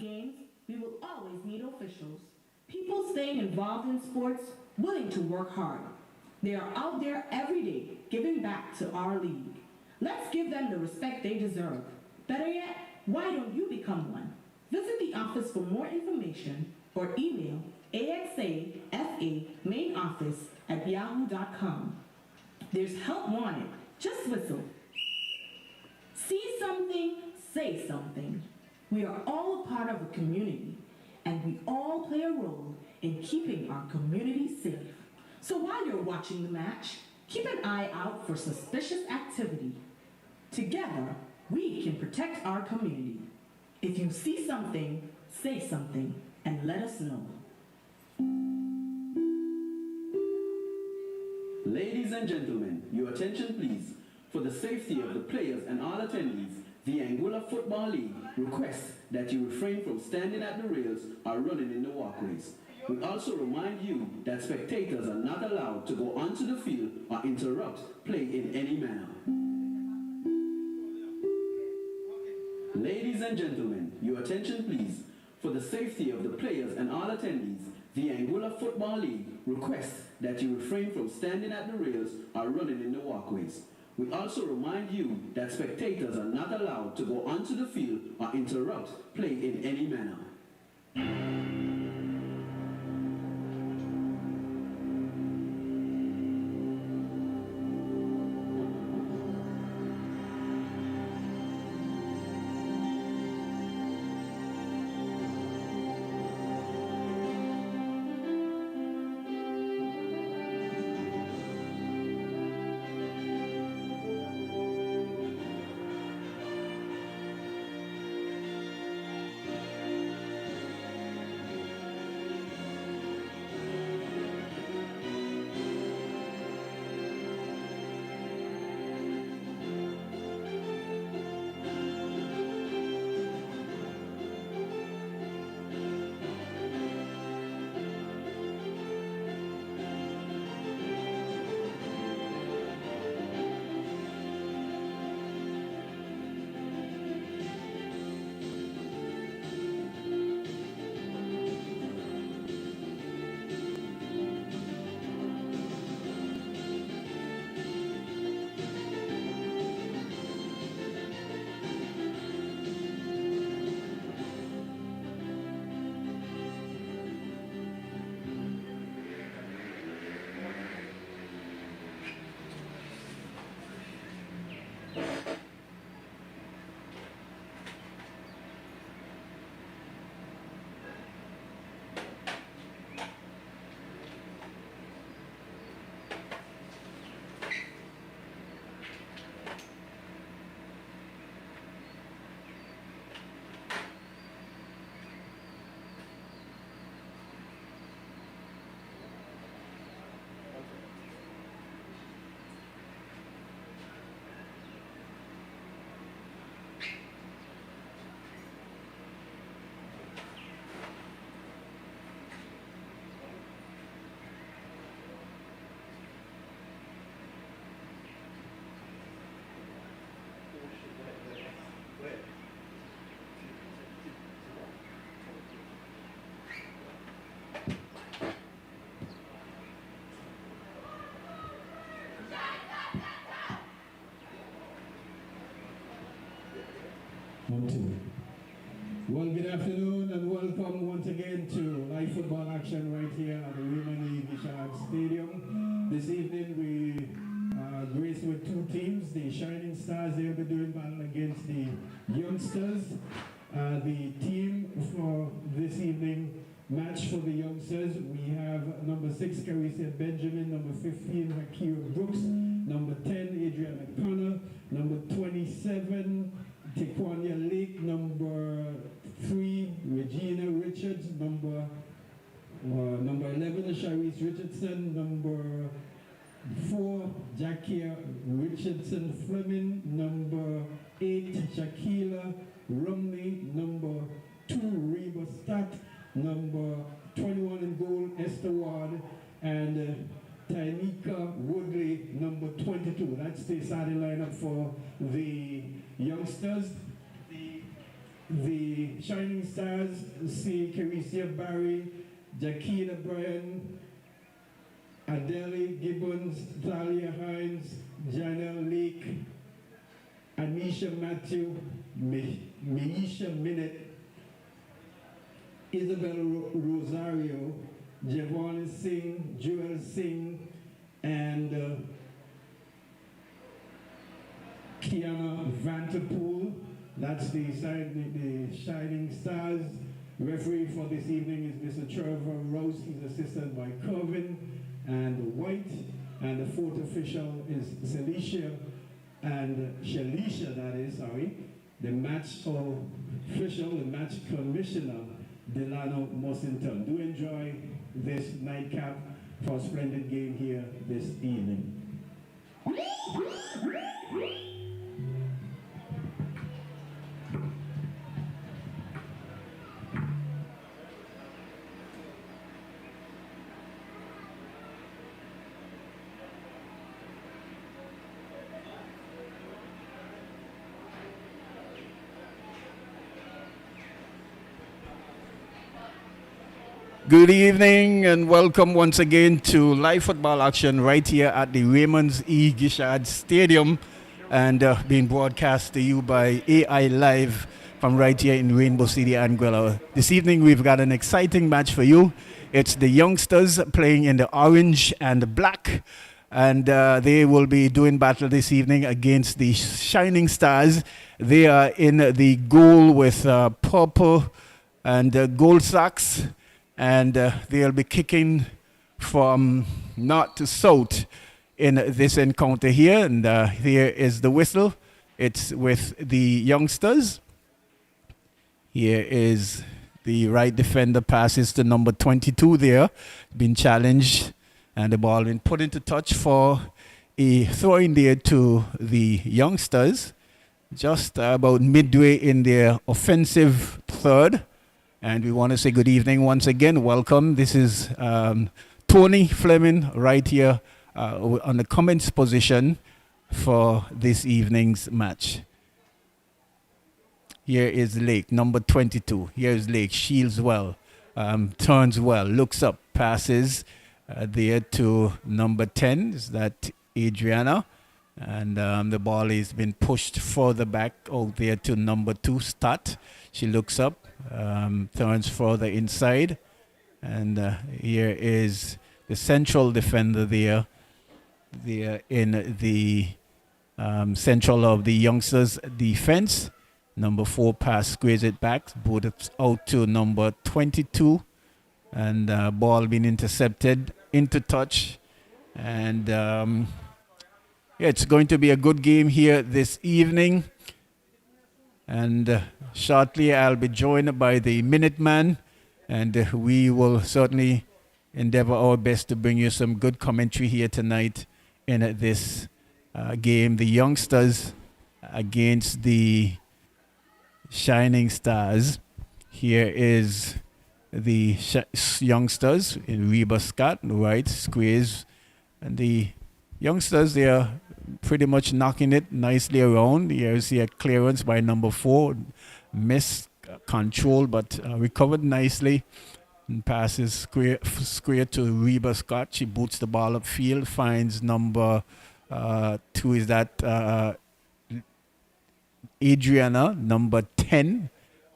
games, we will always need officials. People staying involved in sports, willing to work hard. They are out there every day, giving back to our league. Let's give them the respect they deserve. Better yet, why don't you become one? Visit the office for more information or email axafa.mainoffice@yahoo.com. There's help wanted. Just whistle. See something, say something. We are all a part of a community, and we all play a role in keeping our community safe. So while you're watching the match, keep an eye out for suspicious activity. Together, we can protect our community. If you see something, say something, and let us know. Ladies and gentlemen, your attention please. For the safety of the players and all attendees, the Anguilla Football League requests that you refrain from standing at the rails or running in the walkways. We also remind you that spectators are not allowed to go onto the field or interrupt play in any manner. Ladies and gentlemen, your attention please. For the safety of the players and all attendees, the Anguilla Football League requests that you refrain from standing at the rails or running in the walkways. We also remind you that spectators are not allowed to go onto the field or interrupt play in any manner. Well, good afternoon and welcome once again to live football action right here at the Women League Stadium. This evening we are graced with two teams. The Shining Stars, they will be doing battle against the Youngsters. The team for this evening match for the Youngsters, we have number 6 Carissa Benjamin, number 15 Hakira Brooks, number 10 Adriana Connor, number 27 Tequania Lake, number 3 Regina Richards, number 11 Sharice Richardson, number 4 Jackia Richardson Fleming, number 8 Shaquila Rumney, number 2 Reba Stott, number 21 in goal Esther Ward, and Tanika Woodley, number 22. That's the starting lineup for the Youngsters. The The Shining Stars see Carisia Barry, Jakina Bryan, Adele Gibbons, Thalia Hines, Janelle Lake, Anisha Matthew, Meisha Minute, Isabel Rosario, Javon Singh, Joel Singh, and Kiana Vanterpool. That's the Shining Stars. Referee for this evening is Mr. Trevor Rose. He's assisted by Kervin and White. And the fourth official is Celicia and Shelisha, that is, sorry. The match official, the match commissioner, Delano Mossington. Do enjoy this nightcap for a splendid game here this evening. Good evening and welcome once again to live football action right here at the Raymond E. Gishard Stadium and being broadcast to you by AI Live from right here in Rainbow City, Anguilla. This evening we've got an exciting match for you. It's the youngsters playing in the orange and the black, and they will be doing battle this evening against the Shining Stars. They are in the goal with purple and gold socks. And they'll be kicking from north to south in this encounter here. And here is the whistle. It's with the youngsters. Here is the right defender, passes to number 22 there. Been challenged. And the ball been put into touch for a throw in there to the youngsters. Just about midway in their offensive third. And we want to say good evening once again. Welcome. This is Tony Fleming right here on the comments position for this evening's match. Here is Lake, number 22. Here is Lake, shields well, turns well, looks up, passes there to number 10. Is that Adriana? And the ball has been pushed further back out there to number 2, Stat. She looks up. Turns further inside, and here is the central defender there in the central of the youngsters defense. Number 4 pass, squares it back, put it out to number 22, and ball being intercepted into touch, and yeah, it's going to be a good game here this evening. And shortly I'll be joined by the Minuteman, and we will certainly endeavor our best to bring you some good commentary here tonight in this game. The youngsters against the Shining Stars. Here is the youngsters in Reba Scott, right, squares. And the youngsters, they are pretty much knocking it nicely around. Here you see a clearance by number 4. Missed control, but recovered nicely. And passes square to Reba Scott. She boots the ball upfield, finds number 2. Is that Adriana, number 10.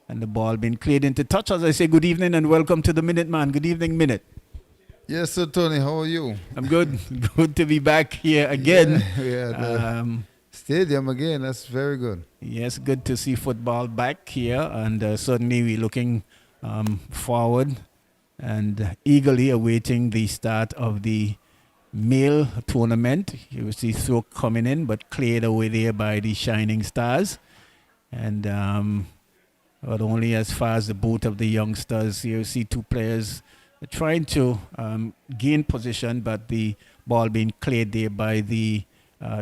And the ball being cleared into touch. As I say, good evening and welcome to the Minuteman. Good evening, Minute. Yes, sir, Tony. How are you? I'm good. Good to be back here again. Yeah, stadium again. That's very good. Yes, good to see football back here, and certainly we're looking forward and eagerly awaiting the start of the male tournament. You see throw coming in, but cleared away there by the Shining Stars, and but only as far as the boot of the youngsters. You see 2 players trying to gain position, but the ball being cleared there by the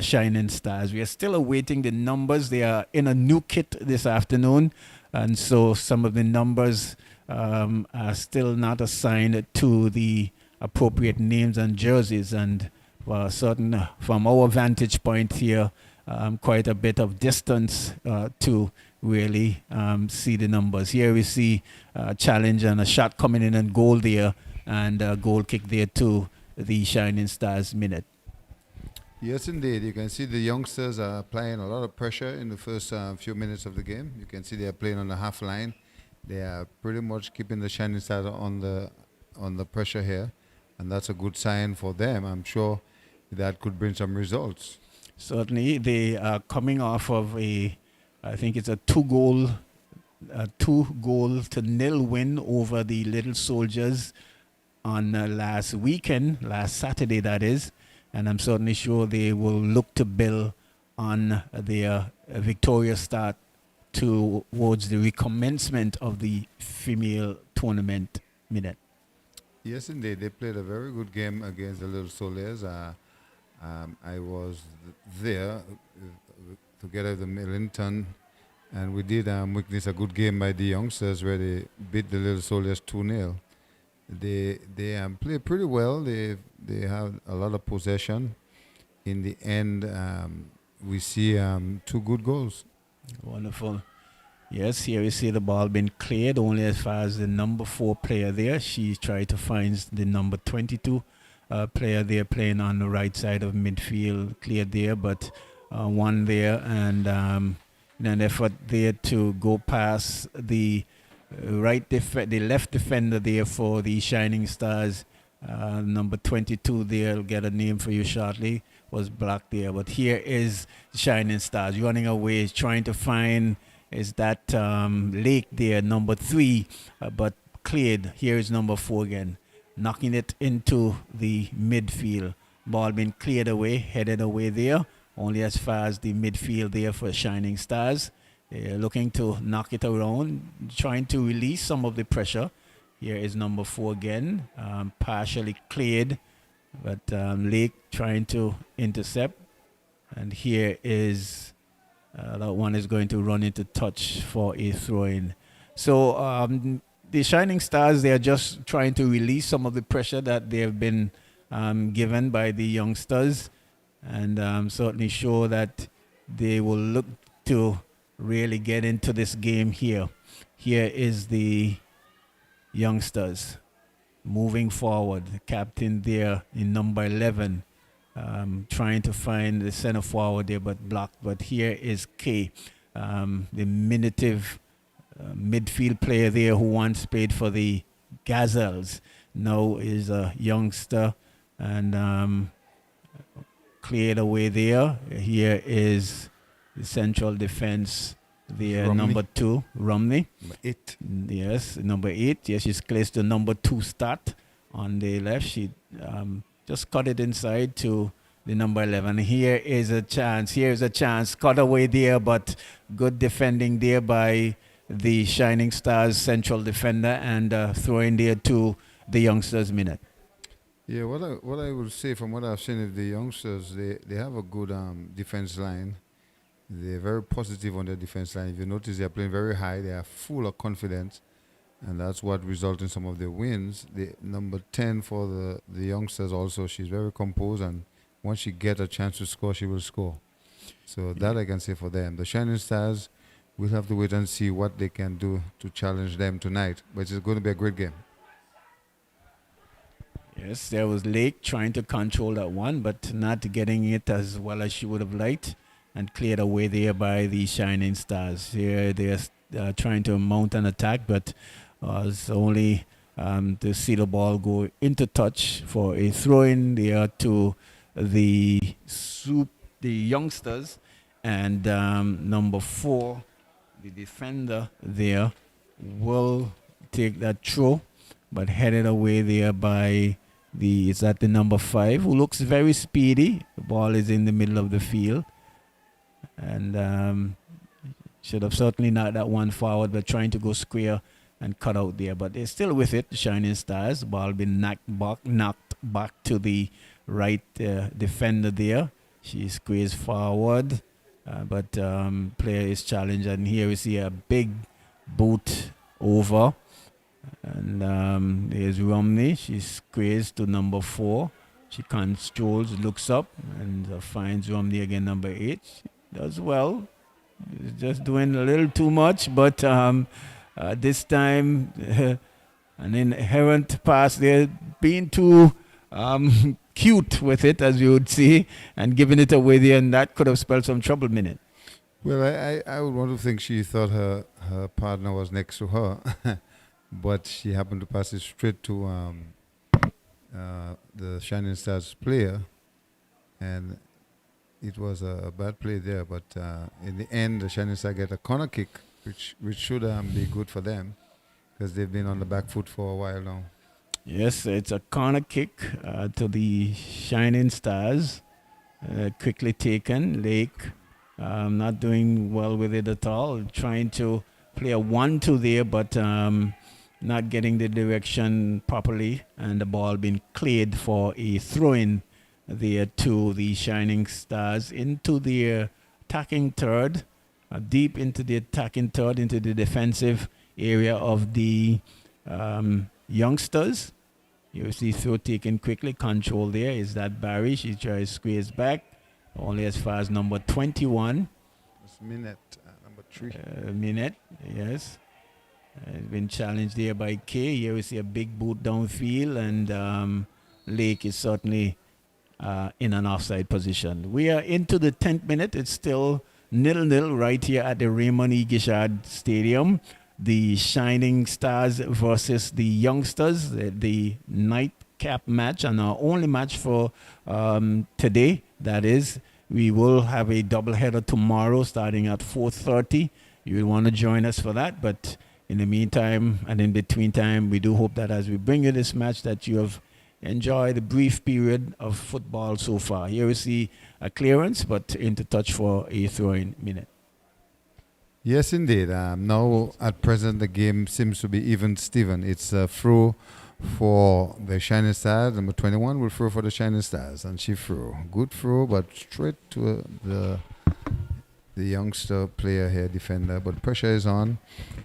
Shining Stars. We are still awaiting the numbers. They are in a new kit this afternoon, and so some of the numbers are still not assigned to the appropriate names and jerseys, and certain from our vantage point here, quite a bit of distance to really see the numbers. Here we see a challenge and a shot coming in and goal there, and a goal kick there to the Shining Stars minute. Yes, indeed. You can see the youngsters are applying a lot of pressure in the first few minutes of the game. You can see they are playing on the half line. They are pretty much keeping the Shining Stars on the pressure here, and that's a good sign for them. I'm sure that could bring some results. Certainly, they are coming off of I think it's a 2-goal to nil win over the Little Soldiers on last Saturday, that is. And I'm certainly sure they will look to build on their victorious start towards the recommencement of the female tournament minute. Yes, indeed. They played a very good game against the Little Soldiers. I was there together with the Millington, and we did witness a good game by the youngsters where they beat the Little Soldiers 2-0. They play pretty well. They have a lot of possession. In the end, we see 2 good goals. Wonderful. Yes, here we see the ball being cleared only as far as the number 4 player there. She tried to find the number 22 player there playing on the right side of midfield, cleared there, but one there, and an effort there to go past the the left defender there for the Shining Stars. Number 22 there, I'll get a name for you shortly, was blocked there. But here is Shining Stars running away, trying to find, is that Lake there, number 3, but cleared. Here is number 4 again, knocking it into the midfield. Ball being cleared away, headed away there, only as far as the midfield there for Shining Stars. They're looking to knock it around, trying to release some of the pressure. Here is number 4 again, partially cleared, but Lake trying to intercept. And here is, that one is going to run into touch for a throw-in. So the Shining Stars, they are just trying to release some of the pressure that they have been given by the youngsters. And I'm certainly sure that they will look to really get into this game here. Here is the youngsters moving forward. The captain there in number 11, trying to find the center forward there, but blocked. But here is K, the diminutive midfield player there who once played for the Gazelles. Now is a youngster, and cleared away there. Here is the central defense there, Romney. number 2, Romney. Number 8. Yes, number 8. Yes, she's placed the number 2 start on the left. She just cut it inside to the number 11. Here is a chance. Here's a chance. Cut away there, but good defending there by the Shining Stars central defender, and throwing there to the youngsters minute. Yeah, what I would say from what I've seen of the youngsters, they have a good defense line. They're very positive on their defense line. If you notice, they're playing very high. They are full of confidence, and that's what results in some of their wins. The number 10 for the youngsters also, she's very composed, and once she gets a chance to score, she will score. So that I can say for them. The Shining Stars, we'll have to wait and see what they can do to challenge them tonight. But it's going to be a great game. Yes, there was Lake trying to control that one, but not getting it as well as she would have liked, and cleared away there by the Shining Stars. Here they're trying to mount an attack, but it's only to see the ball go into touch for a throw-in there to the youngsters, and number 4, the defender there, will take that throw, but headed away there by the number 5, who looks very speedy. The ball is in the middle of the field, and should have certainly knocked that one forward, but trying to go square and cut out there. But they're still with it, the Shining Stars. The ball been knocked back to the right defender there. She squeezed forward, but player is challenged, and here we see a big boot over. And there's Romney. She squeezed to number 4. She controls, looks up, and finds Romney again, number 8. She does well. Just doing a little too much, but this time an inherent pass there, being too cute with it, as you would see, and giving it away there, and that could have spelled some trouble, Minute. Well, I would want to think she thought her partner was next to her, but she happened to pass it straight to the Shining Stars player, and it was a bad play there. But in the end, the Shining Stars get a corner kick, which should be good for them because they've been on the back foot for a while now. Yes, it's a corner kick to the Shining Stars. Quickly taken. Lake not doing well with it at all. Trying to play a 1-2 there, but not getting the direction properly. And the ball being cleared for a throw-in there to the Shining Stars into the attacking third. Deep into the attacking third, into the defensive area of the youngsters. You see throw taken quickly, control there. Is that Barry? She tries to squeeze back. Only as far as number 21. It's Minette, number 3. Minette, yes. Been challenged there by Kay. Here we see a big boot downfield, and Lake is certainly in an offside position. We are into the 10th minute. It's still 0-0 right here at the Raymond E. Gishard Stadium. The Shining Stars versus the Youngsters, the nightcap match, and our only match for today. That is, we will have a doubleheader tomorrow starting at 4:30. You will want to join us for that. But in the meantime and in between time, we do hope that as we bring you this match that you have enjoyed the brief period of football so far. Here we see a clearance, but into touch for a throw-in Minute. Yes, indeed. Now, at present, the game seems to be even Steven. It's a throw for the Shining Stars. Number 21 will throw for the Shining Stars, and she threw. Good throw, but straight to the youngster player here, defender. But pressure is on.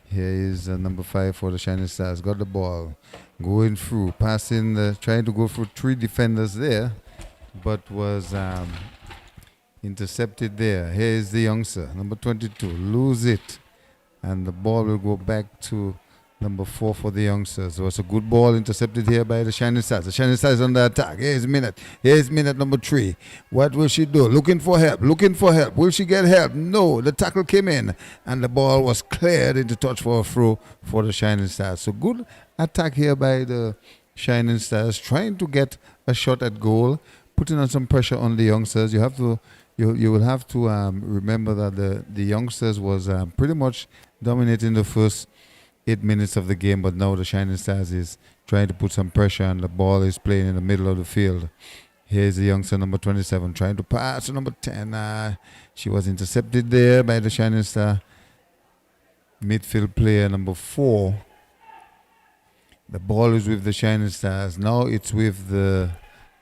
Here is number 5 for the Shining Stars. Got the ball, going through, passing, trying to go through 3 defenders there, but was intercepted there. Here is the youngster, number 22. Lose it, and the ball will go back to number 4 for the youngsters. It was a good ball intercepted here by the Shining Stars. The Shining Stars on the attack. Here's Minute. Here's Minute number 3. What will she do? Looking for help. Looking for help. Will she get help? No. The tackle came in, and the ball was cleared into touch for a throw for the Shining Stars. So good attack here by the Shining Stars, trying to get a shot at goal, putting on some pressure on the youngsters. You have to. You will have to remember that the youngsters was pretty much dominating the first 8 minutes of the game, but now the Shining Stars is trying to put some pressure, and the ball is playing in the middle of the field. Here's the youngster, number 27, trying to pass to number 10. She was intercepted there by the Shining Star midfield player, number 4. The ball is with the Shining Stars. Now it's with the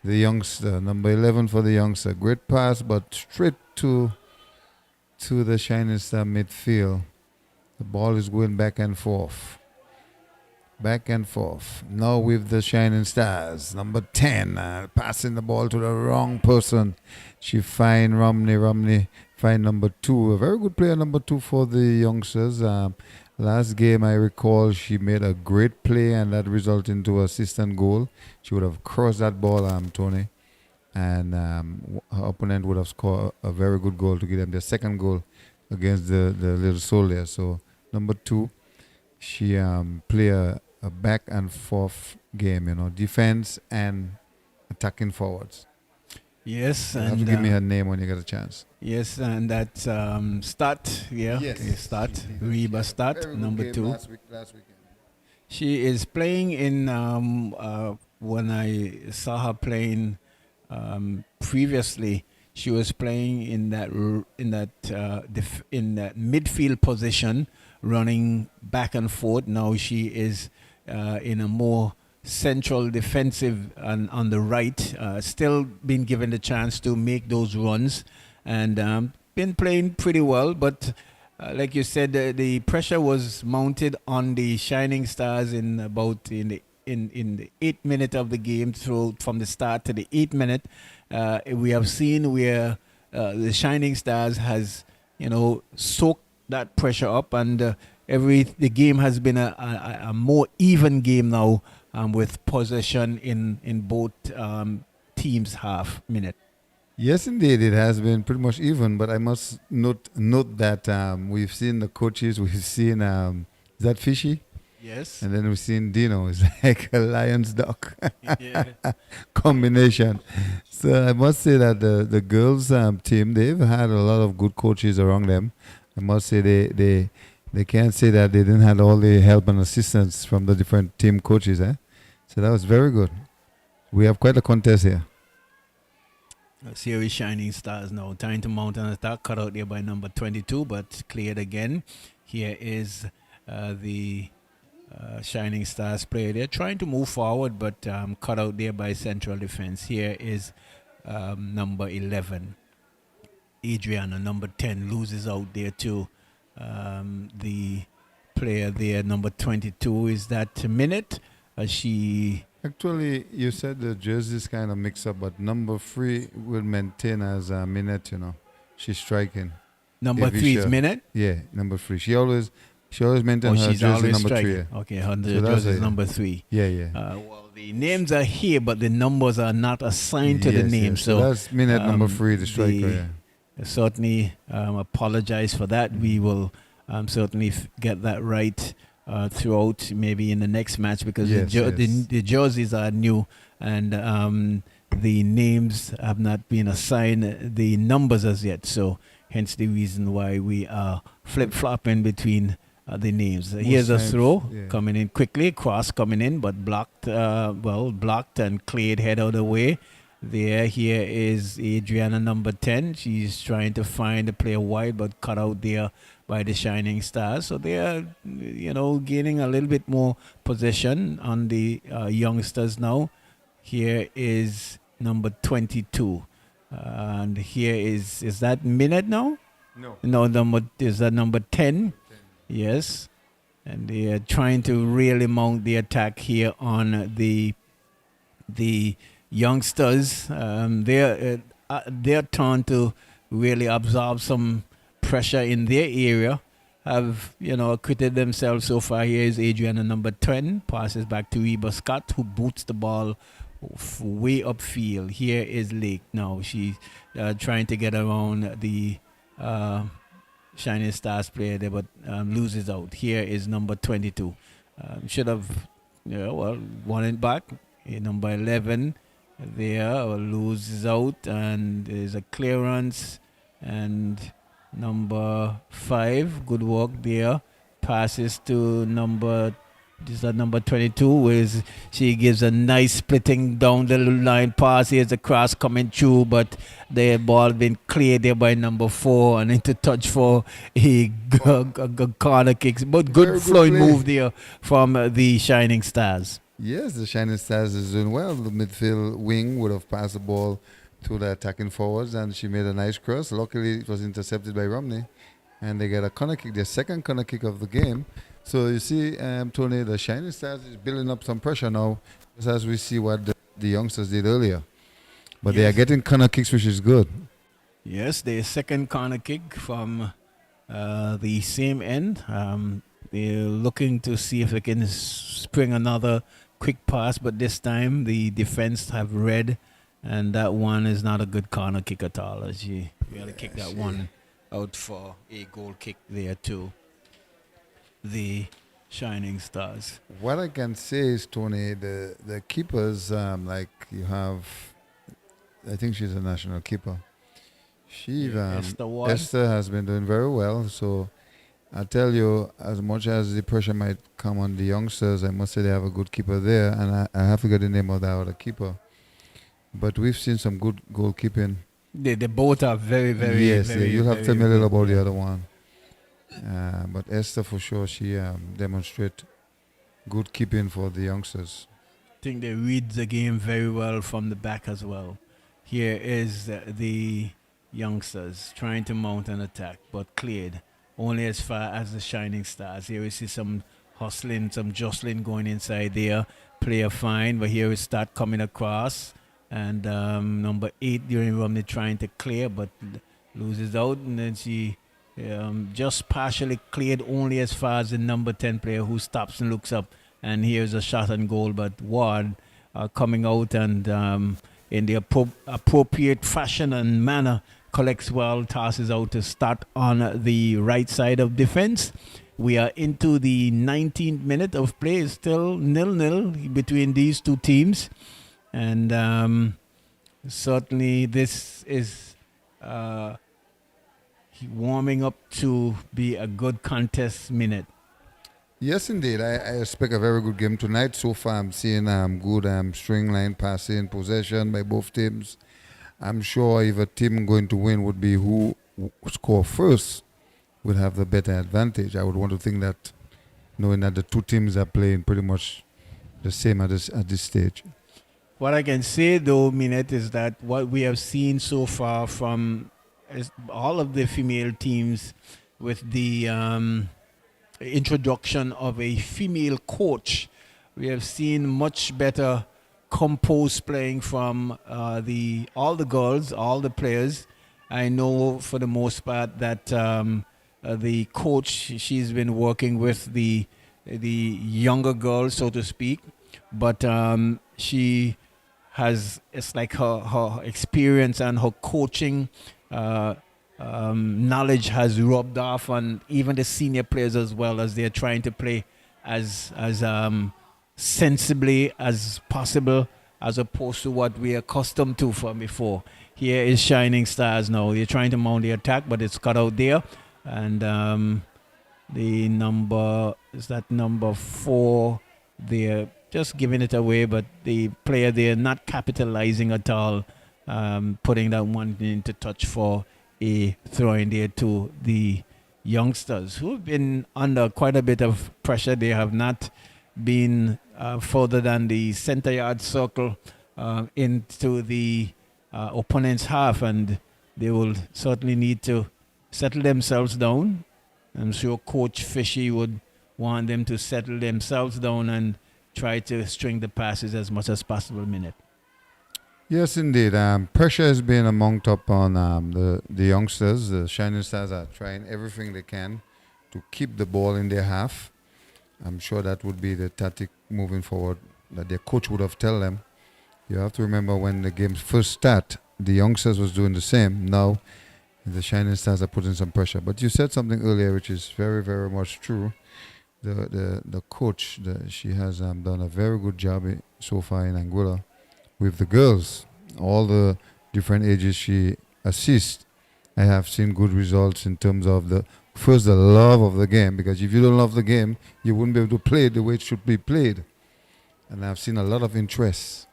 youngster, number 11 for the youngster. Great pass, but straight to the Shining Star midfield. The ball is going back and forth. Back and forth. Now with the Shining Stars. Number 10, passing the ball to the wrong person. She find Romney. Romney find number 2. A very good player, number 2 for the youngsters. Last game, I recall, she made a great play, and that resulted into an assistant goal. She would have crossed that ball, Tony, and her opponent would have scored a very good goal to give them their second goal against the little soul there. So, number 2, she play a back and forth game, defense and attacking forwards. Yes, you have to give me her name when you get a chance. Yes, and that's Stat, yeah. Yes. Okay, Stat, Reba Stat, number 2. Last weekend. She is playing in, when I saw her playing previously, she was playing in that midfield position, running back and forth. Now she is in a more central defensive on the right, still been given the chance to make those runs, and been playing pretty well. But like you said, the pressure was mounted on the Shining Stars in the 8th minute of the game, from the start to the 8th minute. We have seen where the Shining Stars has soak that pressure up, and the game has been a more even game now, with possession in both teams half minute. Yes, indeed, it has been pretty much even. But I must note that we've seen the coaches. We've seen is that Fishy, Yes. and then we've seen Dino. It's like a lion's duck Yeah. combination. So I must say that the girls team, they've had a lot of good coaches around them. I must say they can't say that they didn't have all the help and assistance from the different team coaches. So that was very good. We have quite a contest here. Here is Shining Stars now. Trying to mount an attack. Cut out there by number 22, but cleared again. Here is the Shining Stars player. They're trying to move forward, but cut out there by central defense. Here is number 11. Adriana, number 10, loses out there too. The player there, number 22, is that Minute. She... Actually, you said the jerseys kind of mix up, but number 3 will maintain as a Minute, She's striking. Number 3 is Minute? Yeah, number 3. She always maintains her she's jersey always number striking. 3. Okay, her jersey is number 3. Yeah. Well, the names are here, but the numbers are not assigned to the name. Yes. So that's Minute number 3, the striker. Certainly apologize for that. We will certainly get that right throughout, maybe in the next match, because the jerseys are new, and the names have not been assigned the numbers as yet. So hence the reason why we are flip-flopping between the names. Here's a throw coming in quickly, cross coming in, but blocked and cleared head out of the way. Here is Adriana, number 10. She's trying to find a player wide, but cut out there by the Shining Stars. So they are, gaining a little bit more possession on the youngsters now. Here is number 22. And here is that Minute now? No, is that number 10? Yes. And they are trying to really mount the attack here on the youngsters. They're trying to really absorb some pressure in their area. Have acquitted themselves so far. Here is Adriana, number 10, passes back to Reba Scott, who boots the ball way upfield. Here is Lake now. She's trying to get around the Shining Stars player there, but loses out. Here is number 22. Should have won it back. Number 11 there loses out, and there's a clearance. And number 5, good work there, passes to number 22, where she gives a nice splitting down the line pass. Here's a cross coming through, but the ball been cleared there by number 4 and into touch for a corner kick. But good flowing move there from the Shining Stars. Yes, the Shining Stars is doing well. The midfield wing would have passed the ball to the attacking forwards, and she made a nice cross. Luckily, it was intercepted by Romney, and they get a corner kick, their second corner kick of the game. So you see, Tony, the Shining Stars is building up some pressure now, just as we see what the youngsters did earlier. But they are getting corner kicks, which is good. Yes, their second corner kick from the same end. They're looking to see if they can spring another quick pass, but this time the defense have read, and that one is not a good corner kick at all. She really kicked that one out for a goal kick there too. The Shining Stars. What I can say is, Tony, the keepers, like you have, I think she's a national keeper. Esther has been doing very well. So I tell you, as much as the pressure might come on the youngsters, I must say they have a good keeper there, and I have to get the name of that other keeper. But we've seen some good goalkeeping. They both are very, very, very. You'll have to tell me a little about the other one. But Esther, for sure, she demonstrates good keeping for the youngsters. I think they read the game very well from the back as well. Here is the youngsters trying to mount an attack, but cleared only as far as the Shining Stars. Here we see some hustling, some jostling going inside there. Player fine, but here we start coming across. And number 8 during Romney trying to clear, but loses out, and then she just partially cleared only as far as the number 10 player who stops and looks up. And here's a shot and goal, but Ward coming out and in the appropriate fashion and manner collects well, tosses out to start on the right side of defense. We are into the 19th minute of play. It's still 0-0 between these two teams. And certainly this is warming up to be a good contest minute. Yes, indeed. I expect a very good game tonight. So far, I'm seeing good string line passing, possession by both teams. I'm sure if a team going to win would be who score first would have the better advantage. I would want to think that, knowing that the two teams are playing pretty much the same at this stage. What I can say, though, Minette, is that what we have seen so far from all of the female teams with the introduction of a female coach, we have seen much better composed playing from all the girls, all the players. I know for the most part that the coach, she's been working with the younger girls, so to speak, but she has, it's like her experience and her coaching knowledge has rubbed off on even the senior players as well, as they're trying to play as sensibly as possible, as opposed to what we're accustomed to from before. Here is Shining Stars now. They're trying to mount the attack, but it's cut out there. And the number, is that number 4? They're just giving it away, but the player, they're not capitalizing at all, putting that one into touch for a throw in there to the youngsters, who've been under quite a bit of pressure. They have not been further than the center yard circle into the opponent's half, and they will certainly need to settle themselves down. I'm sure Coach Fishy would want them to settle themselves down and try to string the passes as much as possible. Minute. Yes, indeed. Pressure has been among top on the youngsters. The Shining Stars are trying everything they can to keep the ball in their half. I'm sure that would be the tactic moving forward that their coach would have told them. You have to remember when the games first start, the youngsters was doing the same. Now, the Shining Stars are putting some pressure. But you said something earlier which is very, very much true. The coach, she has done a very good job so far in Anguilla with the girls. All the different ages she assists. I have seen good results in terms of the love of the game, because if you don't love the game, you wouldn't be able to play it the way it should be played. And I've seen a lot of interest.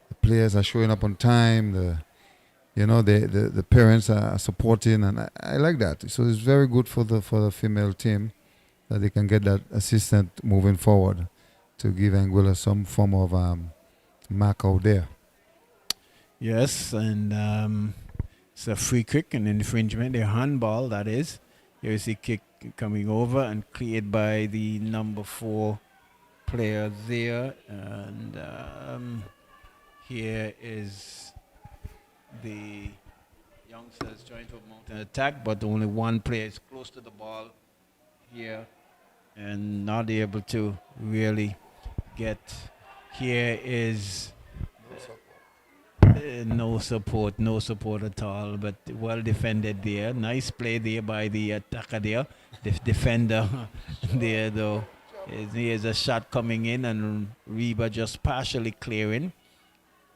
The players are showing up on time. The parents are supporting, and I like that. So it's very good for the female team that they can get that assistant moving forward to give Anguilla some form of mark out there. Yes, and it's a free kick, an infringement, a handball, that is. Here's the kick coming over and cleared by the number 4 player there. And here is the youngsters trying to mount an attack, but only one player is close to the ball here and not able to really get. Here is no support at all, but well defended there. Nice play there by the attacker there, the defender there though. Here's a shot coming in and Reba just partially clearing.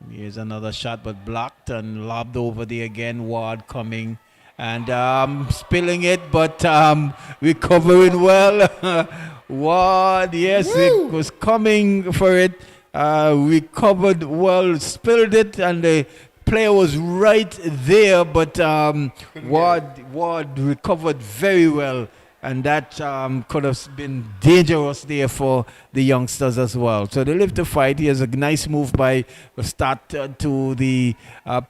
Here's another shot but blocked and lobbed over there again. Ward coming and spilling it, but recovering well. Ward, yes, Woo! It was coming for it. Recovered well, spilled it, and the player was right there, but Ward recovered very well, and that could have been dangerous there for the youngsters as well. So they live to fight. Here's a nice move by start to the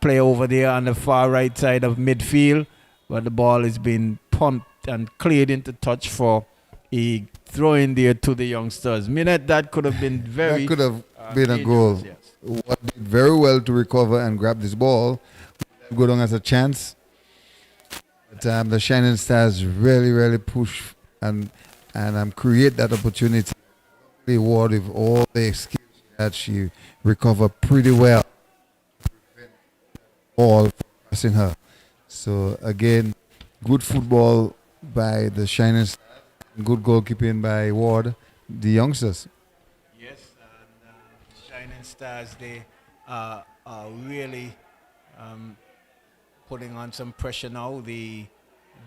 player over there on the far right side of midfield, but the ball is being pumped and cleared into touch for a throw in there to the youngsters. Minute, that could have been very... That could have been a goal. Yes. What did very well to recover and grab this ball. Godong has a chance. But the Shining Stars really push and create that opportunity. Ward with all the skills that she recovered pretty well, all passing her. So again, good football by the Shining Stars, good goalkeeping by Ward, the youngsters. Yes, and Shining Stars, they are really um, putting on some pressure now. The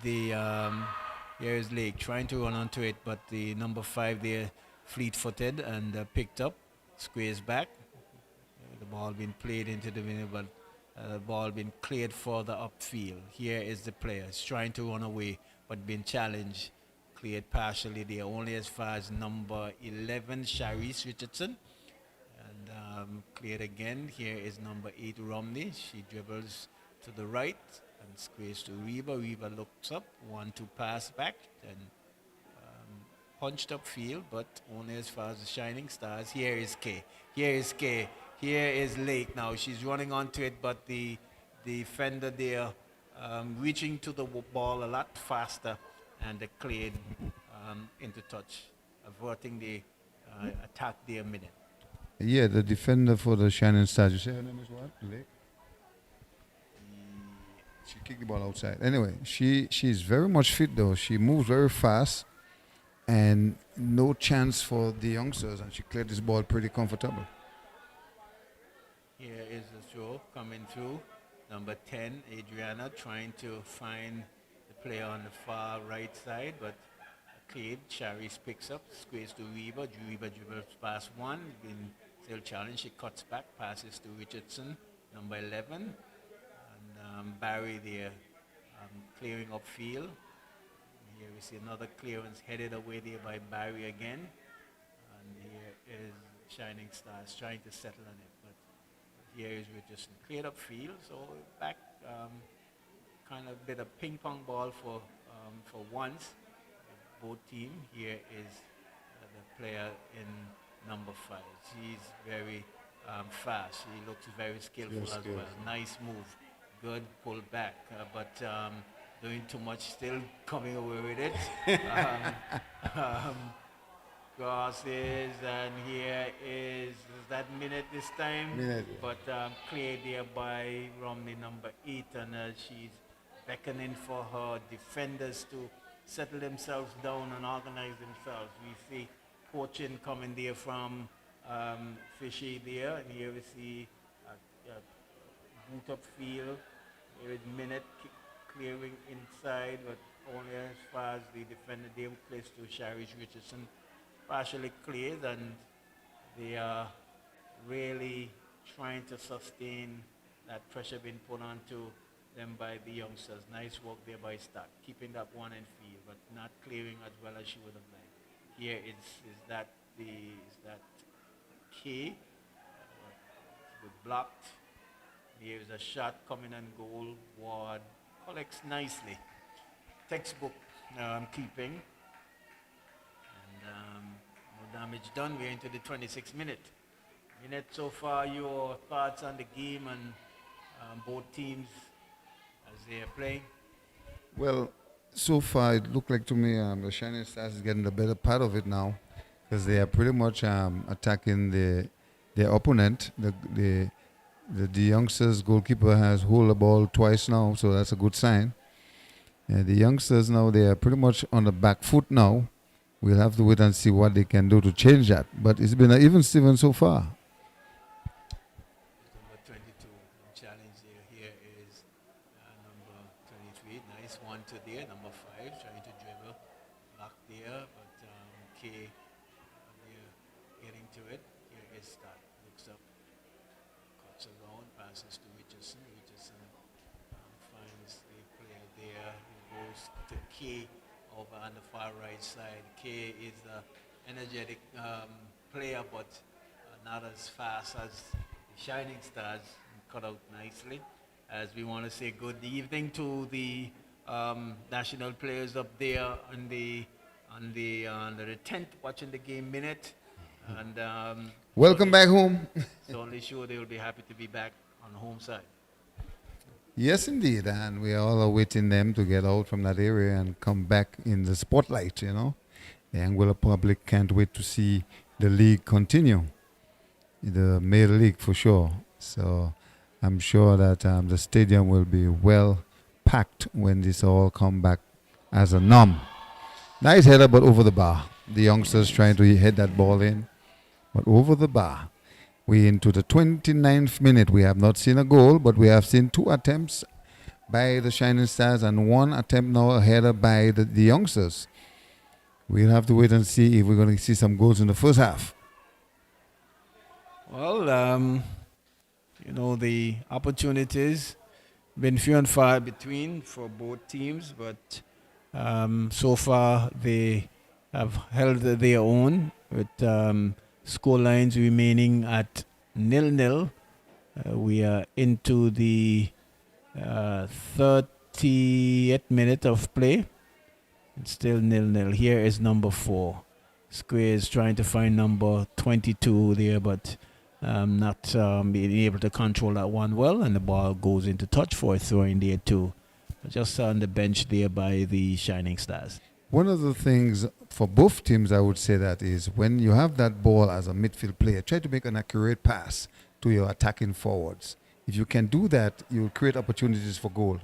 here is Lake trying to run onto it, but the number 5 there, fleet-footed and picked up, squares back. The ball being played into the winner, but the ball being cleared further upfield. Here is the player. He's trying to run away, but being challenged. Cleared partially there, only as far as number 11, Sharice Richardson. And cleared again. Here is number 8, Romney. She dribbles to the right and squares to Reba. Reba looks up, 1-2 pass back, and punched up field, but only as far as the Shining Stars. Here is K. Here is K. Here is Lake now. She's running onto it, but the defender there reaching to the ball a lot faster, and they cleared into touch, averting the attack there minute. Yeah, the defender for the Shining Stars. You say her name is what? Lake? She kicked the ball outside. Anyway, she's very much fit though. She moves very fast, and no chance for the youngsters, and she cleared this ball pretty comfortable. Here is the throw coming through. Number 10, Adriana, trying to find the player on the far right side, but cleared. Charis picks up, squares to Reba. Reba dribbles past one, been still challenged. She cuts back, passes to Richardson, number 11. And Barry there clearing upfield. Here we see another clearance headed away there by Barry again. And here is Shining Stars trying to settle on it. But here is Richardson cleared up field. So back kind of bit of ping pong ball for once. Both team. Here is the player in number 5. She's very fast. She looks very skillful as well. Nice move. Good pull back. But doing too much, still coming away with it. Crosses, and here is that minute this time. Minute. But cleared there by Romney, number 8, and she's beckoning for her defenders to settle themselves down and organize themselves. We see poaching coming there from Fishy there, and here we see boot up field. Here is Minute clearing inside, but only as far as the defender there who plays to Sharice Richardson. Partially cleared, and they are really trying to sustain that pressure being put onto them by the youngsters. Nice work there by Stark, keeping that one in field, but not clearing as well as she would have liked. Here is that key, good blocked. Here is a shot coming and goal. Ward collects nicely. Textbook keeping. No damage done. We're into the 26th minute. Minute so far, your thoughts on the game and both teams as they are playing? Well, so far it looked like to me the Shining Stars is getting the better part of it now, because they are pretty much attacking their opponent. The youngsters goalkeeper has hold the ball twice now, so that's a good sign. The youngsters now, they are pretty much on the back foot now. We'll have to wait and see what they can do to change that. But it's been an even Steven so far. Number 22 challenge there. Here is number 23. Nice one to there. Number 5 trying to dribble. Block there, but K there getting to it. Here is Stark. Looks up. Cuts around. Passes to Richardson. Richardson finds the player there. He goes to K over on the far right side. K is the energetic player, but not as fast as the Shining Stars. Cut out nicely. As we want to say good evening to the national players up there on the tent watching the game minute. And Welcome back home. so only sure they will be happy to be back on the home side. Yes, indeed, and we are all awaiting them to get out from that area and come back in the spotlight. The Anguilla public can't wait to see the league continue, the male league for sure. So I'm sure that the stadium will be well packed when this all come back as a norm. Nice header, but over the bar. The youngsters trying to head that ball in, but over the bar. We into the 29th minute. We have not seen a goal, but we have seen 2 attempts by the Shining Stars and 1 attempt now a header by the youngsters. We'll have to wait and see if we're going to see some goals in the first half. Well, the opportunities been few and far between for both teams, but so far they have held their own with score lines remaining at 0-0. We are into the 30th minute of play. It's still 0-0. Here is number 4. Square is trying to find number 22 there, but not being able to control that one well, and the ball goes into touch for a throw in there too. Just on the bench there by the Shining Stars. One of the things for both teams, I would say that is when you have that ball as a midfield player, try to make an accurate pass to your attacking forwards. If you can do that, you'll create opportunities for goal.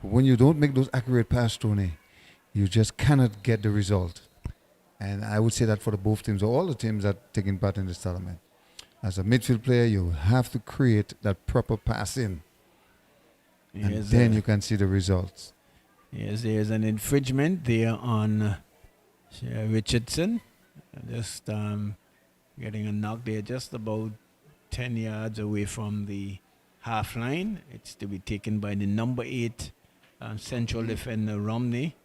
But when you don't make those accurate passes, Tony, you just cannot get the result. And I would say that for the both teams, or all the teams that are taking part in this tournament. As a midfield player, you have to create that proper passing. And then you can see the results. Yes, there's an infringement there on Richardson. Just getting a knock there, just about 10 yards away from the half line. It's to be taken by the number 8 central defender, Romney.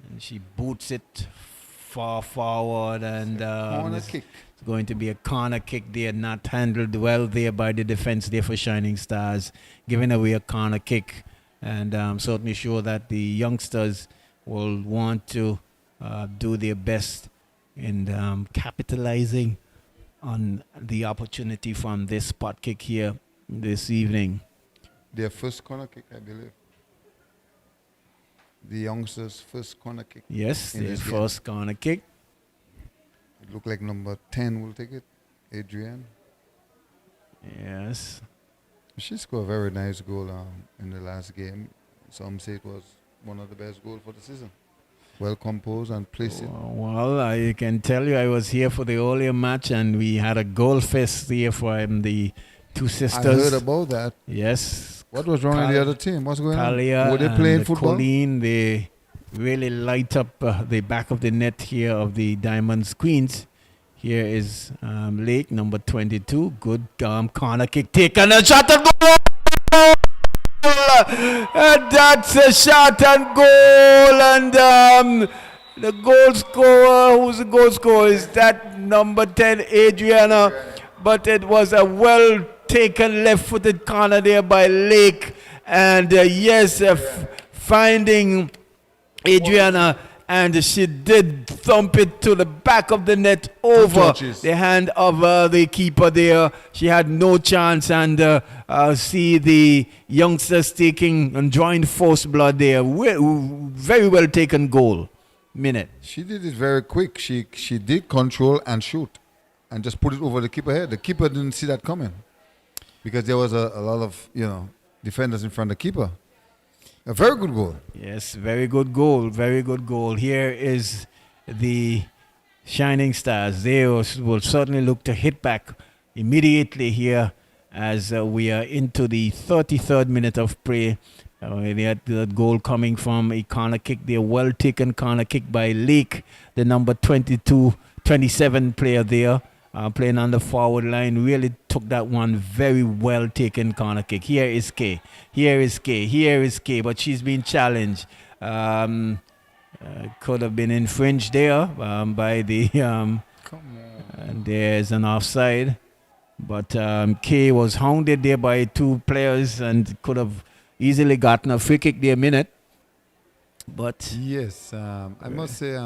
And she boots it far forward, and Corner kick. it's going to be a corner kick there, not handled well there by the defense there for Shining Stars, giving away a corner kick. And I'm certainly sure that the youngsters will want to do their best in capitalizing on the opportunity from this spot kick here this evening. Their first corner kick, I believe. The youngsters' first corner kick. Yes, their first corner kick. It looked like number 10 will take it, Adrienne. Yes. She scored a very nice goal in the last game. Some say it was one of the best goals for the season. Well composed and placed it. Well, I can tell you I was here for the earlier match, and we had a goal fest here for the two sisters. I heard about that. Yes. What was wrong with the other team? What's going Kalia on? Were they playing and football? Colleen, they really light up the back of the net here of the Diamonds Queens. Here is Lake, number 22. Good corner kick taken. A shot and goal! And that's a shot and goal. And the goal scorer, who's the goal scorer? Is that number 10, Adriana? But it was a well taken left-footed corner there by Lake. And finding Adriana, and she did thump it to the back of the net over the hand of the keeper there. She had no chance, and see the youngsters taking and drawing force blood there. Very well taken goal. Minute. She did it very quick. She did control and shoot and just put it over the keeper head. The keeper didn't see that coming because there was a lot of defenders in front of the keeper. A very good goal. Yes, very good goal. Very good goal. Here is the Shining Stars. They will certainly look to hit back immediately here as we are into the 33rd minute of play. They had the goal coming from a corner kick. The well taken corner kick by Lake, the number 27 player there. Playing on the forward line, really took that one very well taken corner kick. Here is K, but she's been challenged. Could have been infringed there by the Come on. and there's an offside, but K was hounded there by two players and could have easily gotten a free kick there minute. But yes, I must say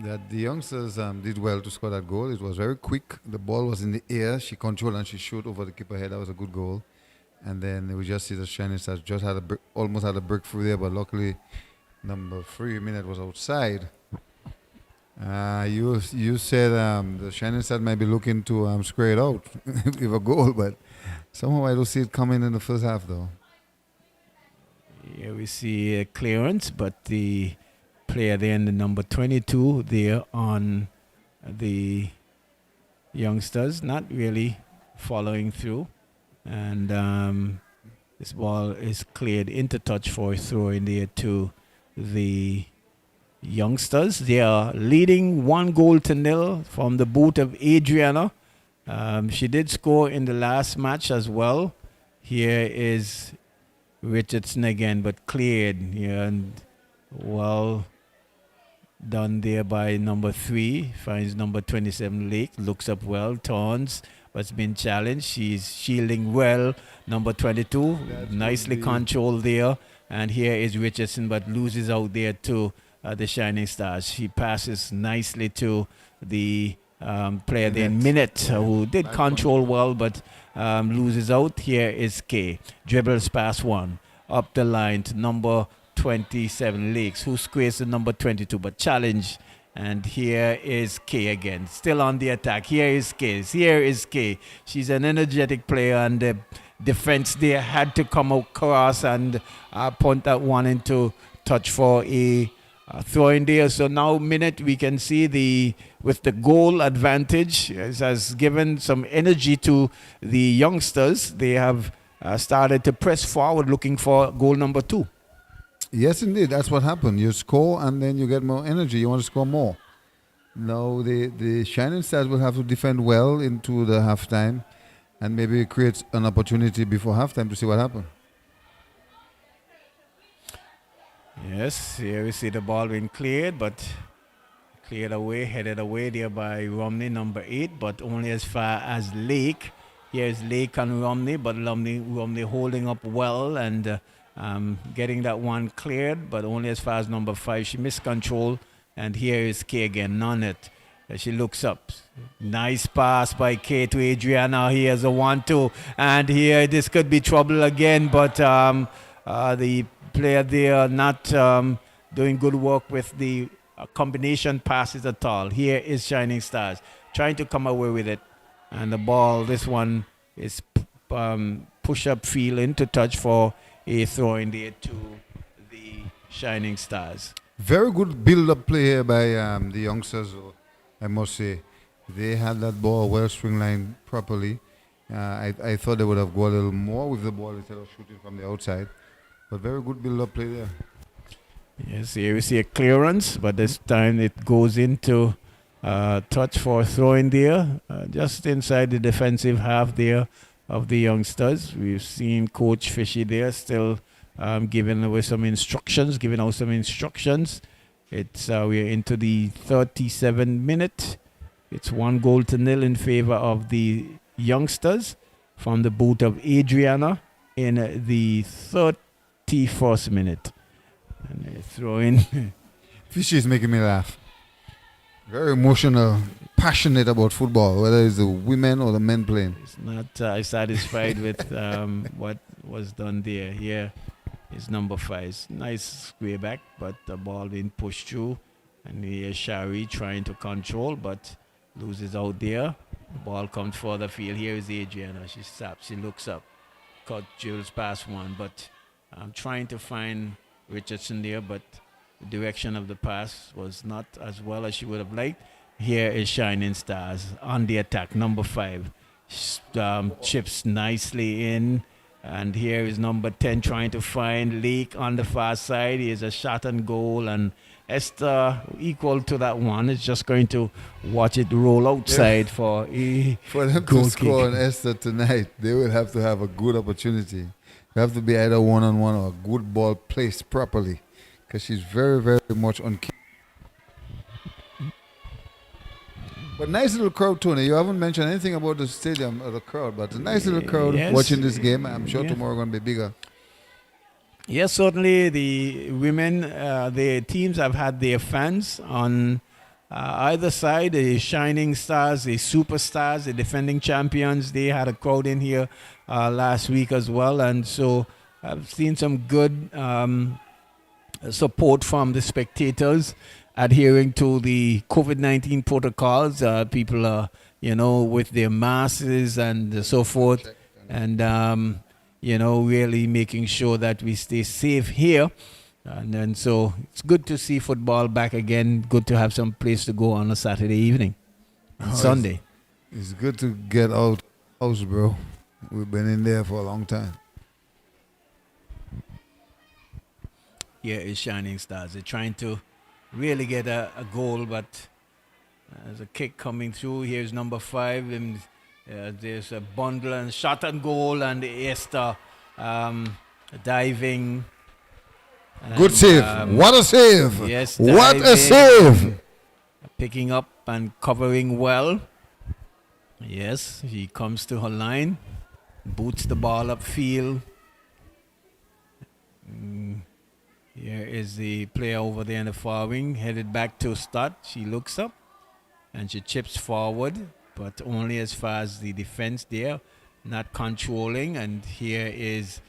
that the youngsters did well to score that goal. It was very quick. The ball was in the air. She controlled and she shot over the keeper head. That was a good goal. And then we just see the Shining Stars just had almost had a breakthrough there, but luckily number 3 minute was outside. You said the Shining Stars might be looking to square it out with a goal, but somehow I don't see it coming in the first half though. Here we see a clearance, but the player there in the number 22 there on the youngsters not really following through. And this ball is cleared into touch for a throw in there to the youngsters. They are leading 1-0 from the boot of Adriana. She did score in the last match as well. Here is Richardson again, but cleared. Yeah, and well done there by number 3. Finds number 27 Lake. Looks up well. Turns, but's been challenged. She's shielding well. Number 22. Nicely controlled there. And here is Richardson, but loses out there to the Shining Stars. She passes nicely to the player there, Minute, who did control well, but loses out. Here is K. Dribbles past one. Up the line to number 27 Lakes, who squares the number 22, but challenge. And here is K again, still on the attack. Here is K. Here is K. She's an energetic player, and the defense there had to come across and punt that one into touch for a throw in there. So now Minute, we can see with the goal advantage, has given some energy to the youngsters. They have started to press forward looking for goal number 2. Yes, indeed. That's what happened. You score and then you get more energy. You want to score more. Now the Shining Stars will have to defend well into the halftime and maybe create an opportunity before halftime to see what happens. Yes, here we see the ball being cleared, but cleared away, headed away there by Romney, number 8, but only as far as Lake. Here's Lake and Romney, but Romney holding up well and getting that one cleared, but only as far as number 5. She missed control, and here is Kay again, on it. She looks up. Nice pass by Kay to Adriana. Here's a 1-2, and here this could be trouble again, but the player there not doing good work with the combination passes at all. Here is Shining Stars trying to come away with it, and the ball, this one is push-up field into touch for a throw in there to the Shining Stars. Very good build-up play here by the youngsters, I must say. They had that ball well string-lined properly. I thought they would have gone a little more with the ball instead of shooting from the outside. But very good build-up play there. Yes, here we see a clearance, but this time it goes into touch for a throw in there, just inside the defensive half there of the youngsters. We've seen Coach Fishy there still giving out some instructions. It's we're into the 37th minute. It's 1-0 in favor of the youngsters from the boot of Adriana in the 31st minute. And they throw in. Fishy is making me laugh. Very emotional, passionate about football, whether it's the women or the men playing. It's not satisfied with what was done there. Here is number 5. Nice square back, but the ball being pushed through. And here's Shari trying to control, but loses out there. The ball comes further field. Here is Adriana. She stops. She looks up. Cut Jules past one, but I'm trying to find Richardson there, but the direction of the pass was not as well as she would have liked. Here is Shining Stars on the attack, number 5. Chips nicely in. And here is number 10 trying to find Lake on the far side. Here's a shot and goal. And Esther, equal to that one, is just going to watch it roll outside for a For them goal to score kick. on Esther tonight, they will have to have a good opportunity. They have to be either one-on-one or a good ball placed properly. Because she's very, very much on key. But nice little crowd, Tony. You haven't mentioned anything about the stadium or the crowd, but a nice little crowd Yes. watching this game. I'm sure tomorrow going to be bigger. Yes, certainly the women, the teams have had their fans on either side. The Shining Stars, the Superstars, the defending champions, they had a crowd in here last week as well. And so I've seen some good support from the spectators adhering to the COVID-19 protocols. People are, with their masks and so forth. And, really making sure that we stay safe here. And then so it's good to see football back again. Good to have some place to go on a Saturday evening and Sunday. It's good to get out house, bro. We've been in there for a long time. Here is Shining Stars. They're trying to really get a goal, but there's a kick coming through. Here's number 5. And there's a bundle and shot and goal, and Esther diving. Good save. What a save. Yes, what a diving, save. Picking up and covering well. Yes, she comes to her line. Boots the ball upfield. Here is the player over there in the far wing, headed back to start. She looks up and she chips forward, but only as far as the defense there, not controlling. And here is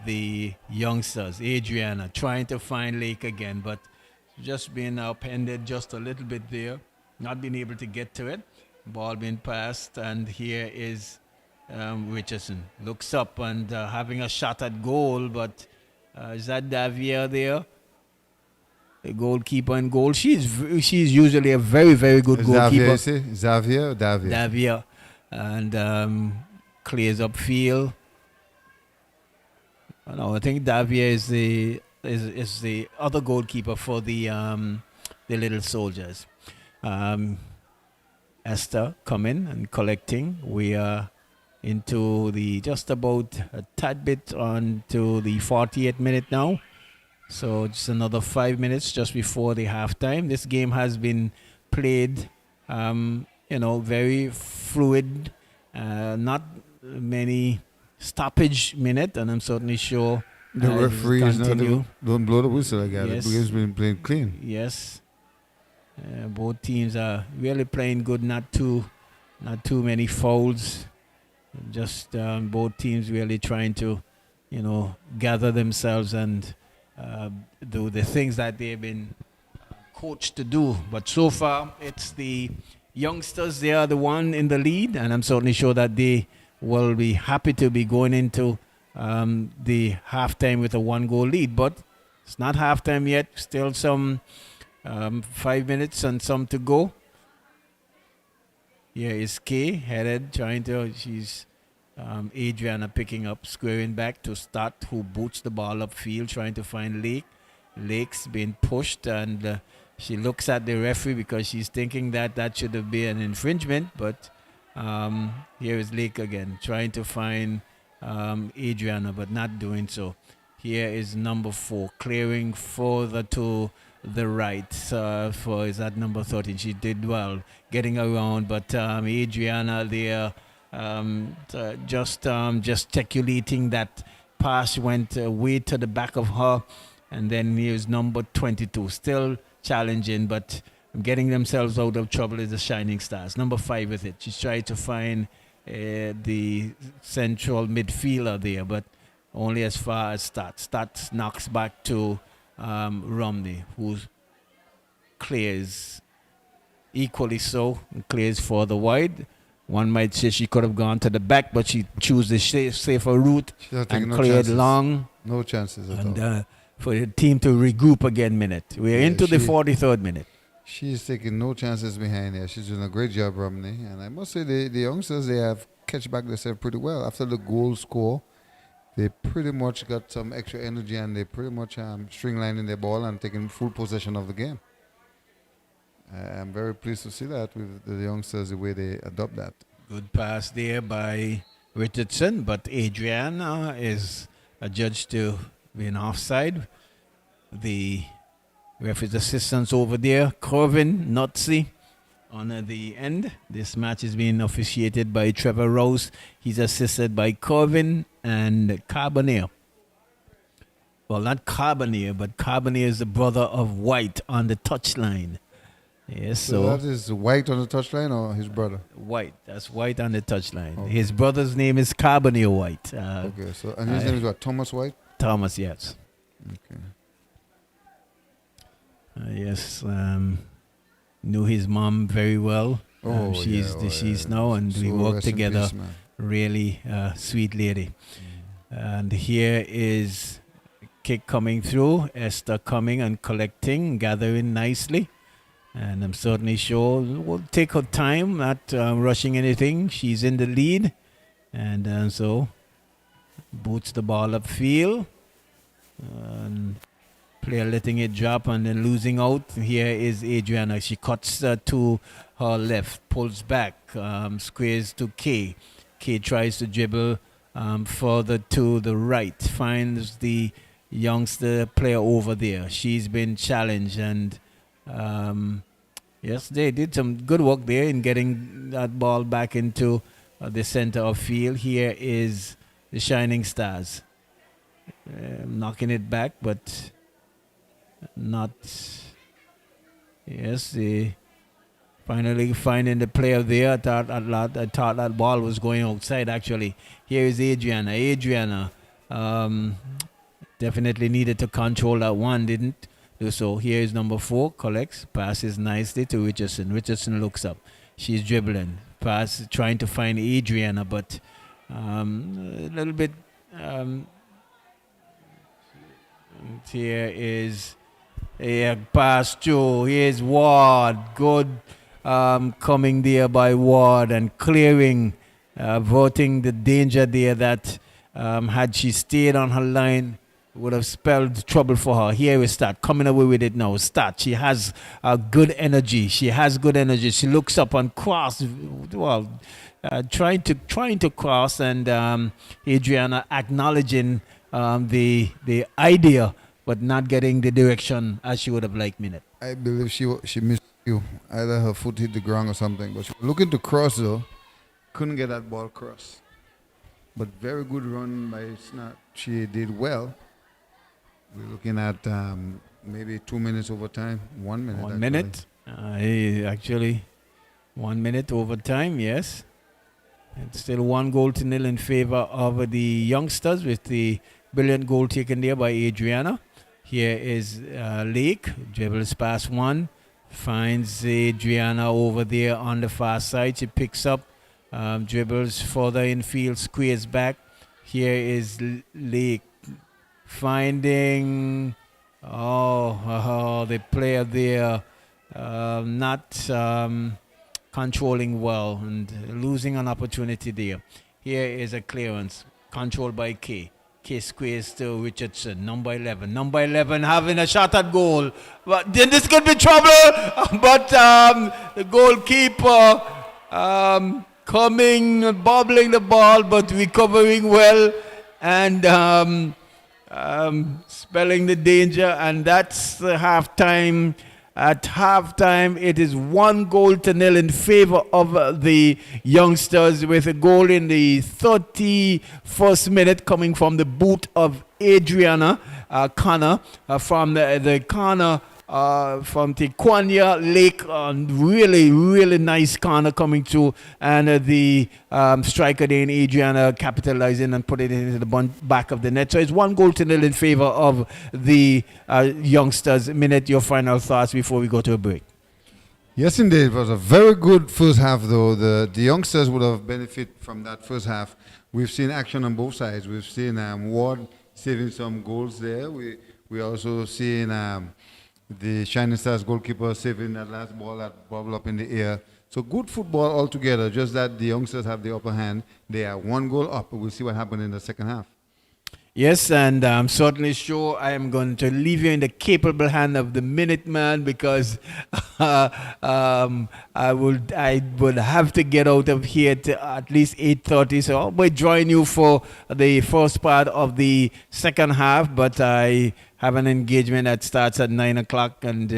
the youngsters, Adriana, trying to find Lake again, but just being upended just a little bit there, not being able to get to it. Ball being passed, and here is Richardson. Looks up and having a shot at goal, but is that Davia there? The goalkeeper in goal. She's usually a very, very good goalkeeper. Xavier or Davia? Davia. And clears upfield. No, I think Davia is the other goalkeeper for the Little Soldiers. Esther coming and collecting. We are into just about a tad bit on to the 48th minute now. So just another 5 minutes just before the halftime. This game has been played, very fluid, not many stoppage minute, and I'm certainly sure the referees don't blow the whistle again. Yes. The game's been played clean. Yes. Both teams are really playing good, not too many fouls. Just both teams really trying to, gather themselves and do the things that they've been coached to do. But so far, it's the youngsters. They are the one in the lead, and I'm certainly sure that they will be happy to be going into the halftime with a 1-goal lead. But it's not halftime yet. Still some 5 minutes and some to go. Here is Kay headed, she's Adriana picking up, squaring back to start, who boots the ball upfield, trying to find Lake. Lake's being pushed, and she looks at the referee because she's thinking that should have been an infringement. But here is Lake again, trying to find Adriana, but not doing so. Here is number 4, clearing further to the right. Is that number 13? She did well getting around, but Adriana there just gesticulating. That pass went way to the back of her, and then here's number 22, still challenging, but getting themselves out of trouble is the Shining Stars. Number 5 with it. She's trying to find the central midfielder there, but only as far as Stats. Stats knocks back to Romney, who clears equally so, and clears for the wide. One might say she could have gone to the back, but she chose the safer route and cleared long. No chances at all. For the team to regroup again minute. We're into the 43rd minute. She's taking no chances behind her. She's doing a great job, Romney. And I must say the youngsters, they have catch back themselves pretty well. After the goal score, they pretty much got some extra energy, and they pretty much stringlining their ball and taking full possession of the game. I'm very pleased to see that with the youngsters, the way they adopt that. Good pass there by Richardson, but Adriana is adjudged to be an offside. The referee's assistants over there, Corvin, Notzi, on the end. This match is being officiated by Trevor Rose. He's assisted by Corvin and Carboneer. Well, not Carboneer, but Carboneer is the brother of White on the touchline. Yes, So that is White on the touchline or his brother? White. That's White on the touchline. Okay. His brother's name is Carboneer White. Okay, so and his name is what? Thomas White? Thomas, yes. Okay. Yes. Knew his mom very well. She's now, and we work rest in together. peace, man. Really sweet lady. And here is kick coming through. Esther coming and collecting, gathering nicely. And I'm certainly sure we'll take her time, not rushing anything. She's in the lead. And so boots the ball upfield. And player letting it drop and then losing out. Here is Adriana. She cuts to her left, pulls back, squares to K. K tries to dribble further to the right, finds the youngster player over there. She's been challenged, and yes, they did some good work there in getting that ball back into the center of field. Here is the Shining Stars. Knocking it back, but not. Yes, they finally finding the player there. I thought that ball was going outside, actually. Here is Adriana. Adriana definitely needed to control that one, didn't do so. Here is number 4, collects, passes nicely to Richardson. Richardson looks up. She's dribbling. Pass, trying to find Adriana, but a little bit. Here is a pass to. Here's Ward. Good coming there by Ward and clearing, averting the danger there that had she stayed on her line would have spelled trouble for her. Here we start coming away with it now. Start. She has good energy. She She looks up and cross. Well, trying to cross, and Adriana acknowledging the idea, but not getting the direction as she would have liked. Minute. I believe she missed you. Either her foot hit the ground or something. But she was looking to cross though. Couldn't get that ball cross. But very good run by Snap. She did well. We're looking at maybe 2 minutes overtime. 1 minute. 1 minute. Actually, 1 minute overtime. Yes. It's still 1-0 in favor of the youngsters, with the brilliant goal taken there by Adriana. Here is Lake. Dribbles past one. Finds Adriana over there on the far side. She picks up. Dribbles further infield. Squares back. Here is Lake. Finding. The player there not controlling well and losing an opportunity there. Here is a clearance. Controlled by K. K squares to Richardson, number 11. Number 11 having a shot at goal. But then this could be trouble. But the goalkeeper coming, bobbling the ball, but recovering well and spelling the danger. And that's the halftime. At halftime, it is 1-0 in favor of the youngsters, with a goal in the 31st minute coming from the boot of Adriana Connor from the corner from Tequania Lake. Really, really nice corner coming through, and the striker then Adriana capitalizing and put it into the back of the net. So it's 1-0 in favor of the youngsters. Minute, your final thoughts before we go to a break. Yes, indeed. It was a very good first half, though. The youngsters would have benefited from that first half. We've seen action on both sides. We've seen Ward saving some goals there. We also seen the Shining Stars goalkeeper saving that last ball that bobbled up in the air. So good football altogether, just that the youngsters have the upper hand. They are 1 goal up. We'll see what happens in the second half. Yes, and I'm certainly sure I am going to leave you in the capable hand of the Minuteman, because I would have to get out of here to at least 8:30. So I'll be joining you for the first part of the second half, but I have an engagement that starts at 9 o'clock and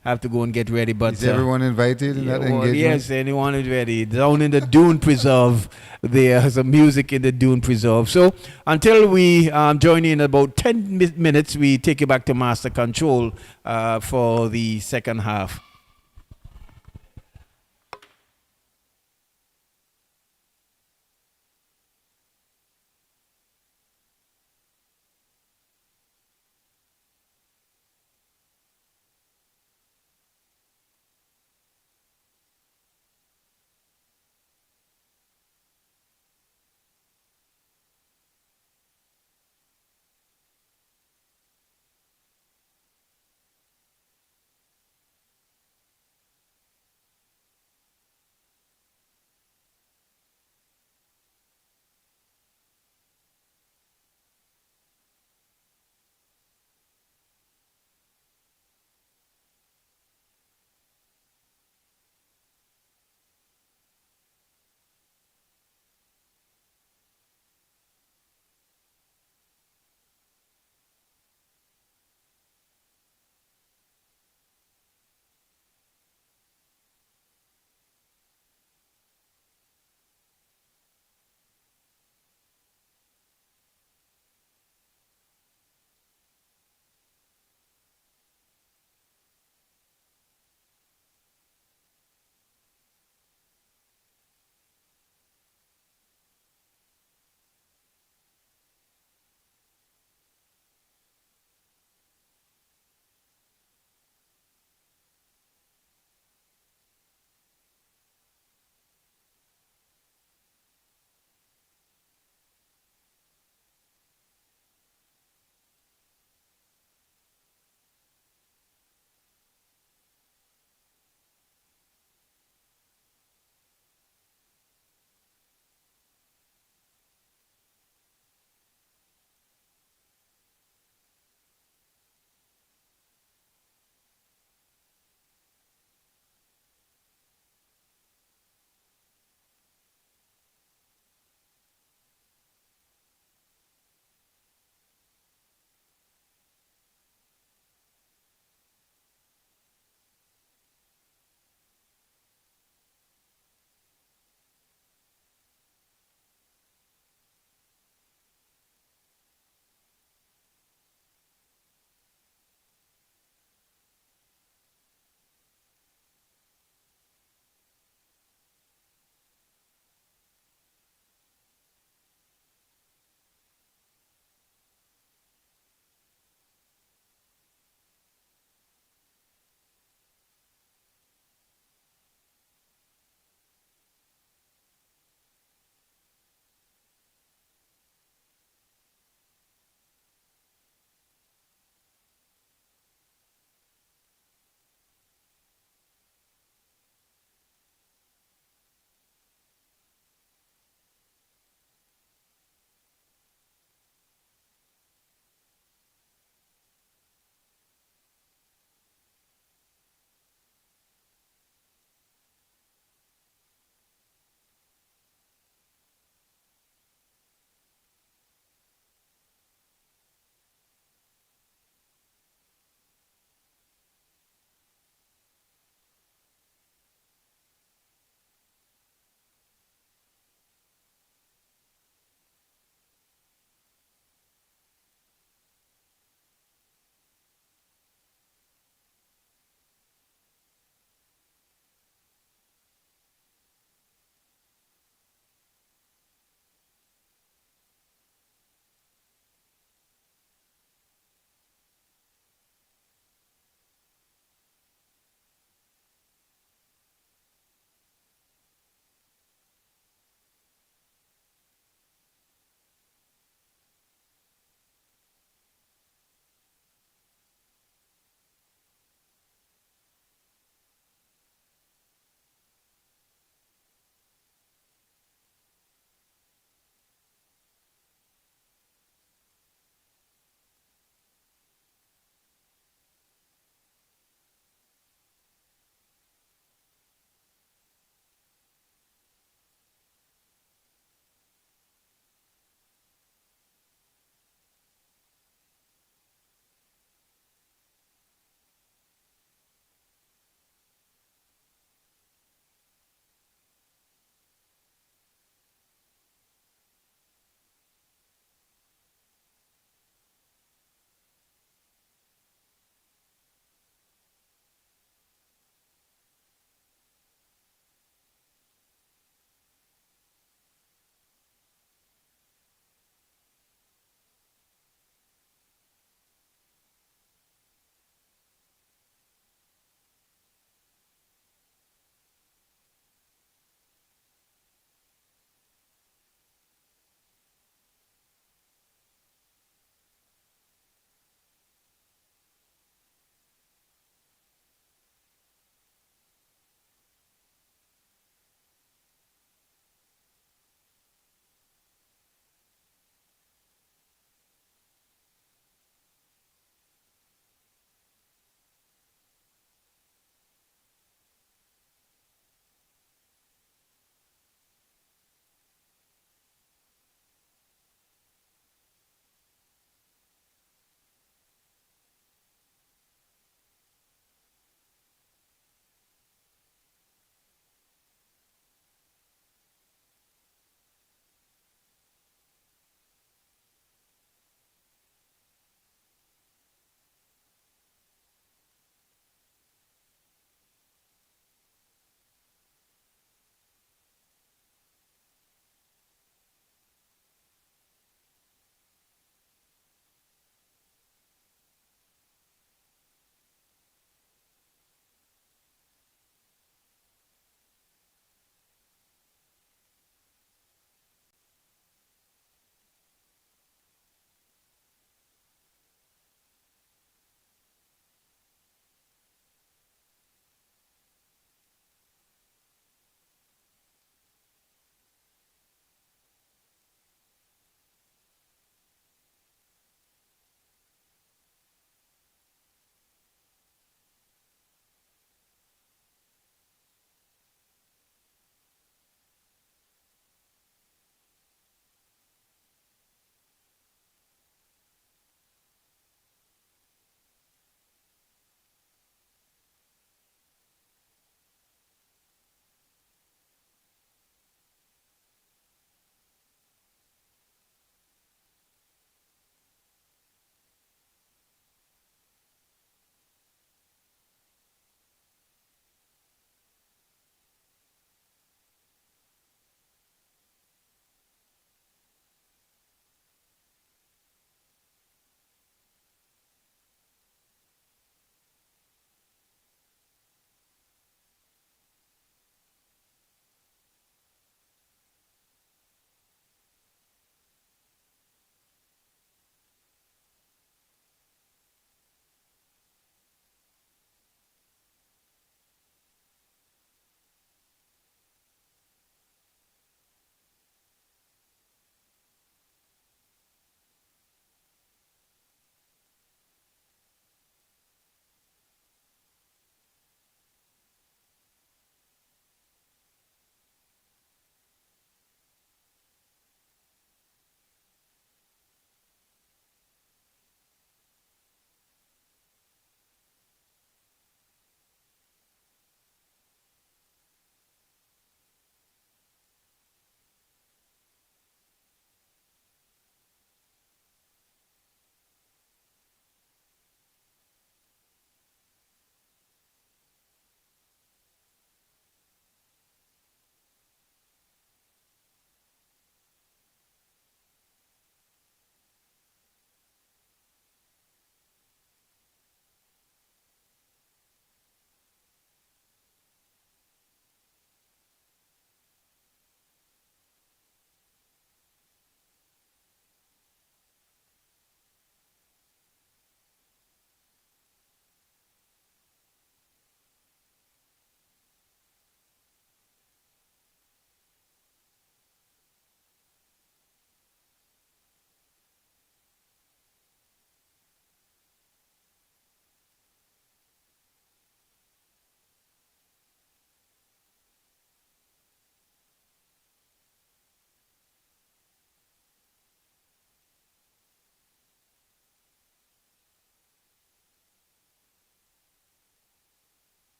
have to go and get ready. But is everyone invited in that engagement? Yes, anyone is ready. Down in the Dune Preserve, there's some music in the Dune Preserve. So until we join in about 10 minutes, we take you back to Master Control for the second half.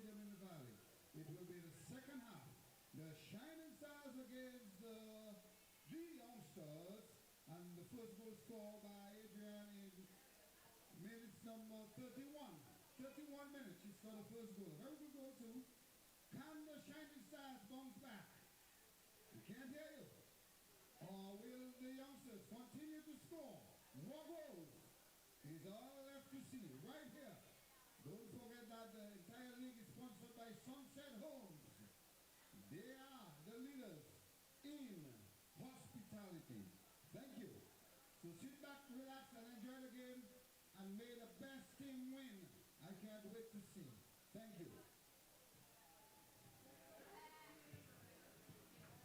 Stadium in the Valley. It will be the second half. The Shining Stars against the Youngsters. And the first goal scored by Adrian in minutes number 31. 31 minutes. She scored the first goal. Very good goal too. Can the Shining Stars bounce back? We can't hear you. Or will the Youngsters continue to score more goals? Is all left to see right here. Don't forget that the entire league is sponsored by Sunset Homes. They are the leaders in hospitality. Thank you. So sit back, relax, and enjoy the game, and may the best team win. I can't wait to see. Thank you.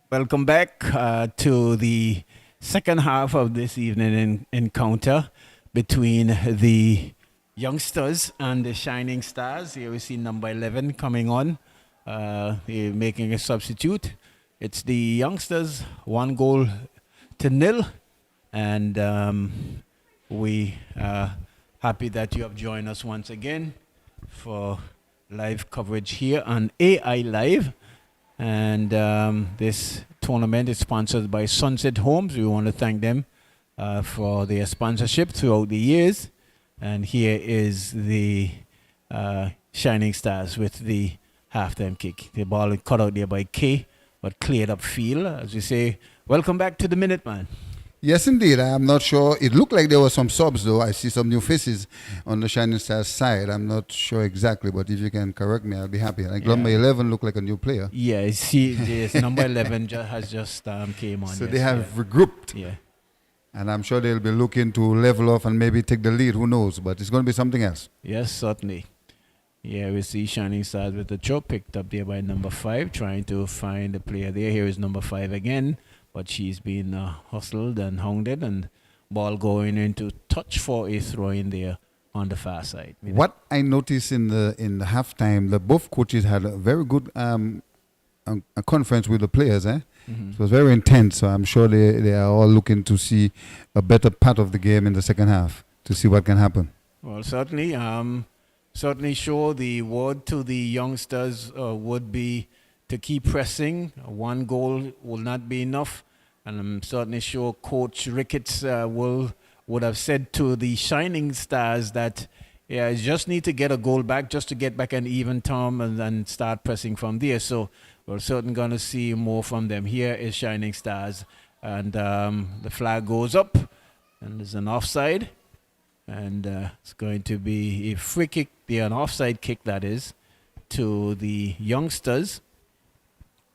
Welcome back to the second half of this evening encounter between the Youngsters and the Shining Stars. Here we see number 11 coming on, making a substitute. It's the Youngsters, 1-0, and we are happy that you have joined us once again for live coverage here on AI Live. And this tournament is sponsored by Sunset Homes. We want to thank them for their sponsorship throughout the years. And here is the Shining Stars with the halftime kick. The ball cut out there by K, but cleared up field. As we say, welcome back to the Minute Man. Yes, indeed. I'm not sure. It looked like there were some subs, though. I see some new faces on the Shining Stars side. I'm not sure exactly, but if you can correct me, I'll be happy. Like number 11 looked like a new player. Yeah, see, yes, number 11 has just came on. So yes, they have regrouped. Yeah. And I'm sure they'll be looking to level off and maybe take the lead. Who knows? But it's going to be something else. Yes, certainly. Yeah, we see Shining Stars with the throw picked up there by number 5, trying to find the player there. Here is number 5 again, but she's been hustled and hounded, and ball going into touch for a throw in there on the far side. What I noticed in the halftime, the both coaches had a very good a conference with the players. Mm-hmm. It was very intense, so I'm sure they are all looking to see a better part of the game in the second half to see what can happen. Well, certainly sure the word to the youngsters would be to keep pressing. 1 goal will not be enough, and I'm certainly sure Coach Ricketts would have said to the Shining Stars that you just need to get a goal back just to get back an even term and then start pressing from there. So we're certainly going to see more from them. Here is Shining Stars, and the flag goes up, and there's an offside, and it's going to be a free kick, an offside kick that is, to the youngsters,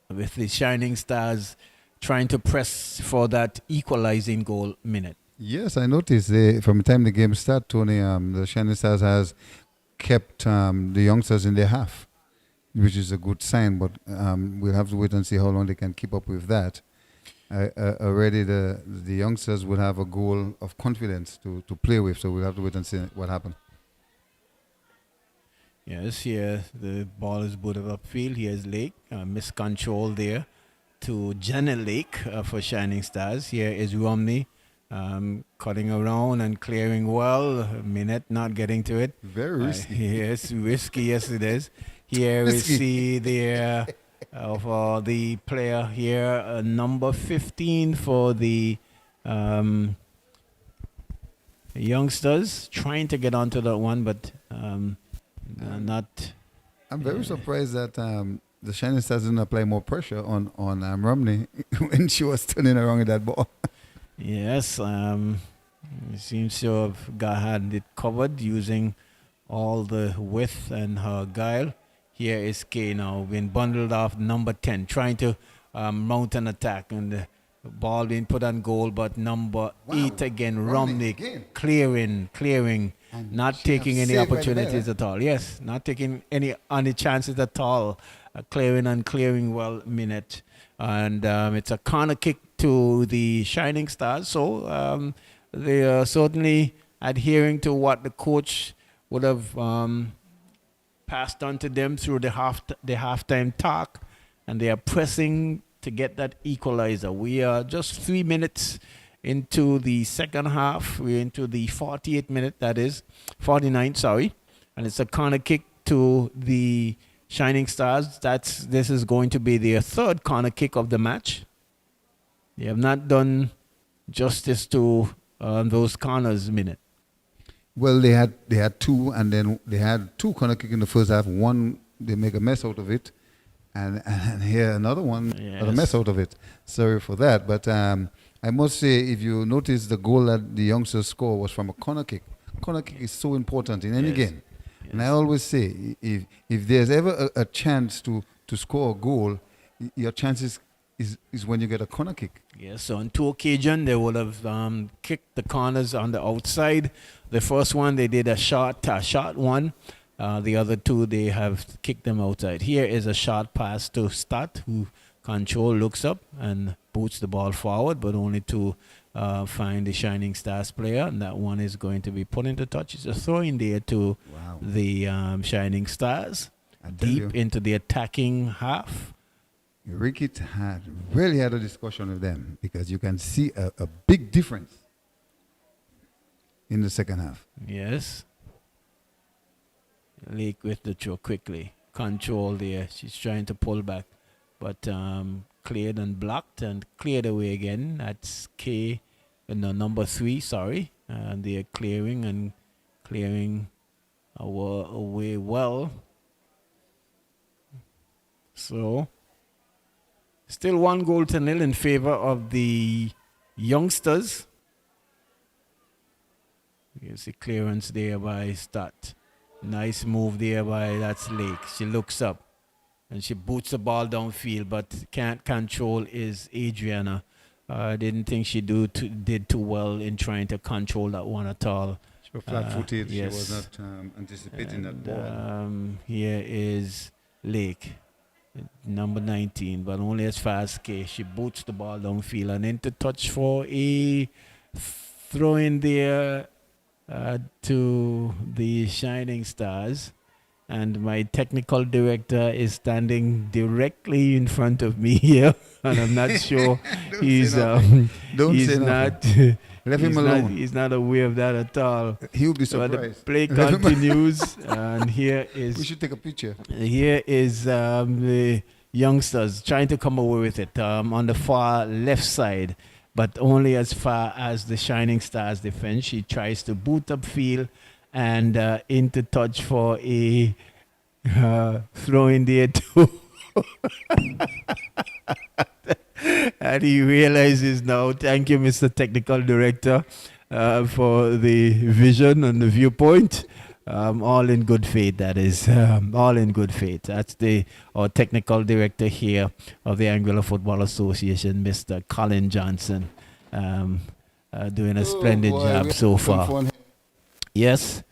with the Shining Stars trying to press for that equalizing goal minute. Yes, I noticed from the time the game started, Tony, the Shining Stars has kept the youngsters in their half, which is a good sign, but we'll have to wait and see how long they can keep up with that. Already the youngsters will have a goal of confidence to play with, so we'll have to wait and see what happens. Yes, here the ball is booted upfield. Here's Lake, miscontrol there to Jenna Lake for Shining Stars. Here is Romney cutting around and clearing well. Minute not getting to it. Very risky. Yes, risky, yes it is. Here we see the of the player here, number 15 for the youngsters, trying to get onto that one, but not. I'm very surprised that the Shining Stars didn't apply more pressure on Romney when she was turning around with that ball. Yes, it seems to have had it covered using all the width and her guile. Here is Kay now being bundled off number 10, trying to mount an attack, and the ball being put on goal, but number 8 again, Romney clearing, and not taking any opportunities at all. Yes, not taking any chances at all. Clearing well minute. And it's a corner kick to the Shining Stars. So they are certainly adhering to what the coach would have passed on to them through the halftime talk, and they are pressing to get that equalizer. We are just 3 minutes into the second half. We're into the 48th minute, that is 49, sorry, and it's a corner kick to the Shining Stars, this is going to be their third corner kick of the match. They have not done justice to those corners, Minute. Well, they had two, and then they had two corner kick in the first half. One, they make a mess out of it, and here another one, got a mess out of it. Sorry for that, but I must say, if you notice, the goal that the youngsters score was from a corner kick. Corner kick is so important in any game. Yes. And I always say, if there's ever a chance to score a goal, your chances is when you get a corner kick. Yes, so on two occasions, they would have kicked the corners on the outside. The first one, they did a short one. The other two, they have kicked them outside. Here is a short pass to Stott, who control, looks up and boots the ball forward, but only to find the Shining Stars player. And that one is going to be put into touch. It's a throw in there to the Shining Stars, deep into the attacking half. Ricky really had a discussion with them, because you can see a big difference in the second half. Yes. Lake with the throw quickly. Control there. She's trying to pull back, but cleared and blocked and cleared away again. That's K, no, number 3, sorry. They're clearing away well. So, still 1-0 in favor of the youngsters. You see clearance there by Stott. Nice move there by, that's Lake. She looks up and she boots the ball downfield, but can't control is Adriana. I didn't think she did too well in trying to control that one at all. She was flat-footed. Yes. She was not anticipating that ball. Here is Lake, number 19, but only as far as K. She boots the ball downfield and into touch for a throw in there to the Shining Stars. And my technical director is standing directly in front of me here, and I'm not sure he's not Let him alone. He's not aware of that at all. He'll be surprised. But the play continues, and here is. We should take a picture. Here is the youngsters trying to come away with it on the far left side, but only as far as the Shining Stars defense. She tries to boot upfield and into touch for a throw in there too. And he realizes now, thank you, Mr. Technical Director, for the vision and the viewpoint. All in good faith, that is. All in good faith. That's our technical director here of the Anguilla Football Association, Mr. Colin Johnson, doing a splendid job so far. Yes.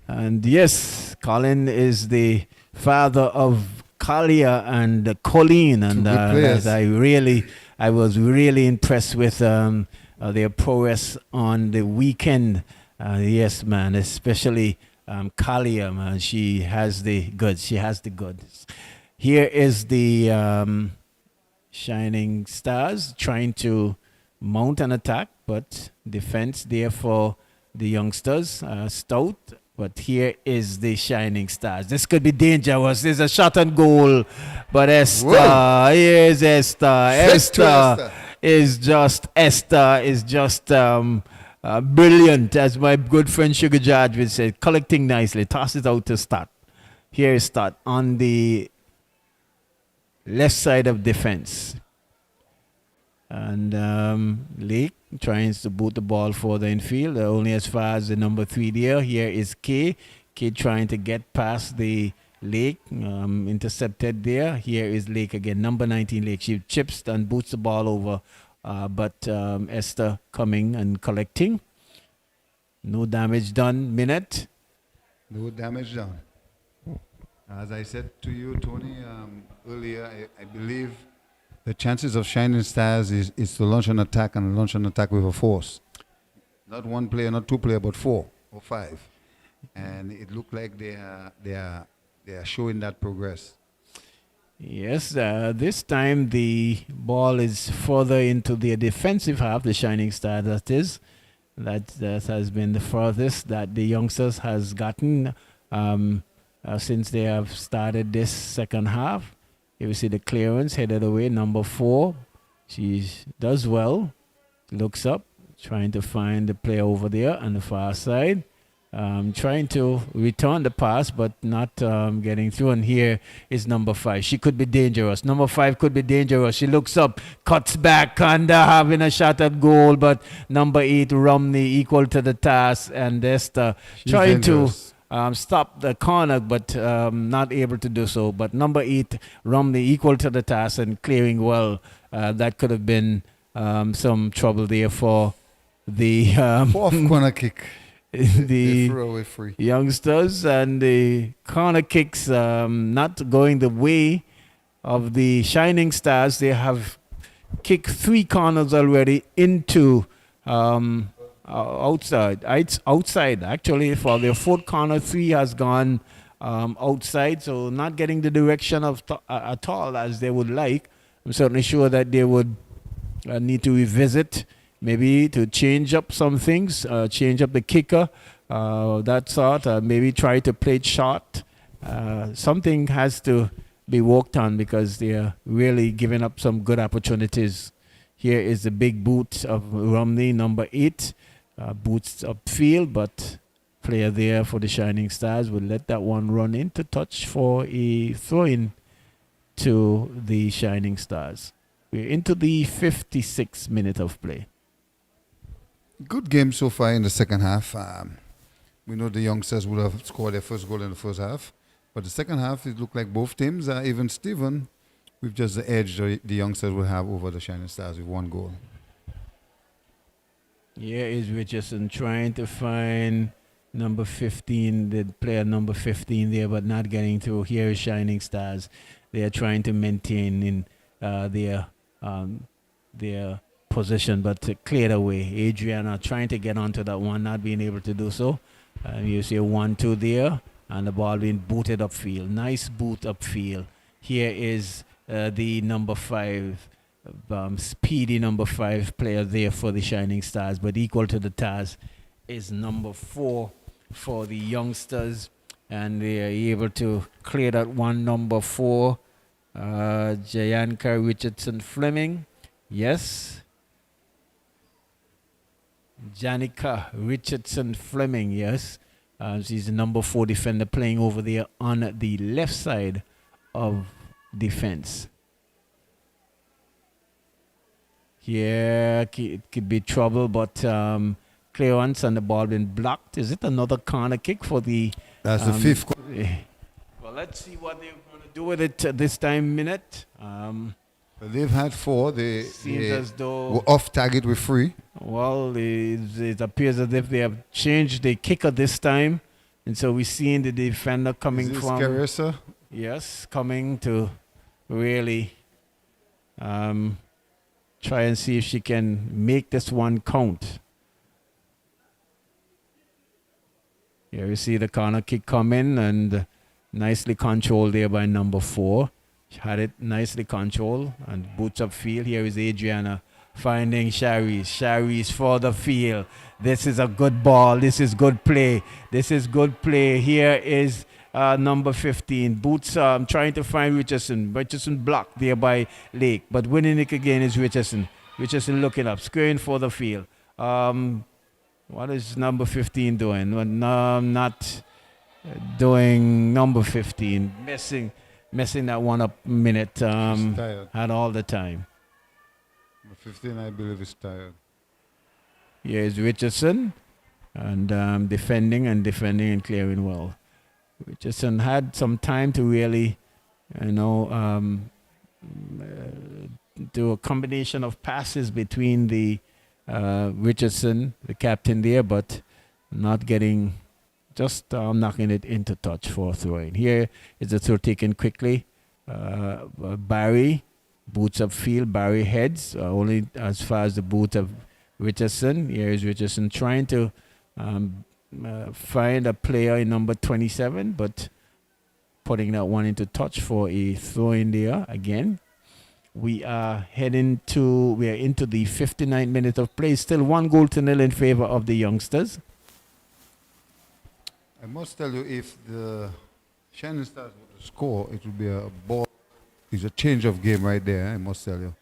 And yes, Colin is the father of Kalia and Colleen, and I was really impressed with their prowess on the weekend. Yes, man, especially Kalia, man, she has the goods. Here is the Shining Stars trying to mount an attack, but defense there for the youngsters, stout. But here is the Shining Stars. This could be dangerous. There's a shot on goal. But here's Esther. Esther is just brilliant, as my good friend Sugar Judge would say, collecting nicely. Toss it out to Stott. Here is Stott on the left side of defense. And Lake trying to boot the ball further in field, only as far as the number 3 there. Here is K. K trying to get past the Lake, intercepted there. Here is Lake again, number 19 Lake. She chips and boots the ball over, but Esther coming and collecting. No damage done. Minute. No damage done. As I said to you, Tony, earlier, I believe the chances of Shining Stars is to launch an attack and launch an attack with a force. Not one player, not two players, but 4 or 5. And it looked like they are showing that progress. Yes, this time the ball is further into the defensive half, the Shining Star that is. That has been the furthest that the youngsters has gotten. since they have started this second half. Here we see the clearance headed away. Number 4. She does well. Looks up, trying to find the player over there on the far side. Trying to return the pass, but not getting through. And here is number 5. She could be dangerous. Number 5 could be dangerous. She looks up, cuts back, and having a shot at goal. But number 8, Romney, equal to the task. And Esther trying dangerous. to stop the corner, but not able to do so. But number 8, Romney, equal to the task and clearing well. That could have been some trouble there for the 4th corner kick. the They threw away free. youngsters, and the corner kicks not going the way of the Shining Stars. They have kicked 3 corners already into outside. It's outside actually. For their 4th corner, 3 has gone outside, so not getting the direction of at all as they would like. I'm certainly sure that they would need to revisit, maybe to change up some things, change up the kicker, that sort. Maybe try to play it short. Something has to be worked on because they're really giving up some good opportunities. Here is the big boot of Romney, number 8. Boots upfield, but player there for the Shining Stars will let that one run into touch for a throw-in to the Shining Stars. We're into the 56th minute of play. Good game so far in the second half. We know the youngsters would have scored their first goal in the first half. But the second half, it looked like both teams, even Steven, with just the edge the youngsters will have over the Shining Stars with 1 goal. Here is Richardson trying to find number 15, the player number 15 there, but not getting through. Here is Shining Stars. They are trying to maintain in their position, but cleared away. Adriana trying to get onto that one, not being able to do so. You see a 1-2 there, and the ball being booted upfield. Nice boot upfield. Here is the number 5, speedy number 5 player there for the Shining Stars, but equal to the task is number 4 for the youngsters, and they are able to clear that one. Number 4, Jayanka Richardson Fleming. Yes. Janica Richardson Fleming, yes. She's the number 4 defender playing over there on the left side of defense. Here it could be trouble, but clearance and the ball been blocked. Is it another corner kick for the... That's the 5th. Well, let's see what they're going to do with it this time minute. They've had 4. Seems as though... were off target with 3. Well, it appears as if they have changed the kicker this time. And so we're seeing the defender coming Is this from... Caressa? Yes, coming to really try and see if she can make this one count. Here you see the corner kick coming, and nicely controlled there by number 4. She had it nicely controlled and boots upfield. Here is Adriana finding Sharice. Sharice for the field. This is a good ball. This is good play. This is good play. Here is number 15. Boots trying to find Richardson. Richardson blocked there by Lake. But winning it again is Richardson. Richardson looking up, squaring for the field. What is number 15 doing? Well, no, not doing number 15. Messing that one up a minute. Had all the time. Number 15, I believe, is tired. Here is Richardson. And defending and clearing well. Richardson had some time to really, do a combination of passes between the Richardson, the captain there, but not getting, just knocking it into touch for throwing. Here is the throw taken quickly. Barry, boots upfield. Barry heads only as far as the boot of Richardson. Here is Richardson trying to find a player in number 27, but putting that one into touch for a throw in there again. We are into the 59th minute of play. Still 1-0 in favor of the youngsters. I must tell you, if the Shining Stars would score, it would be a ball. It's a change of game right there, I must tell you.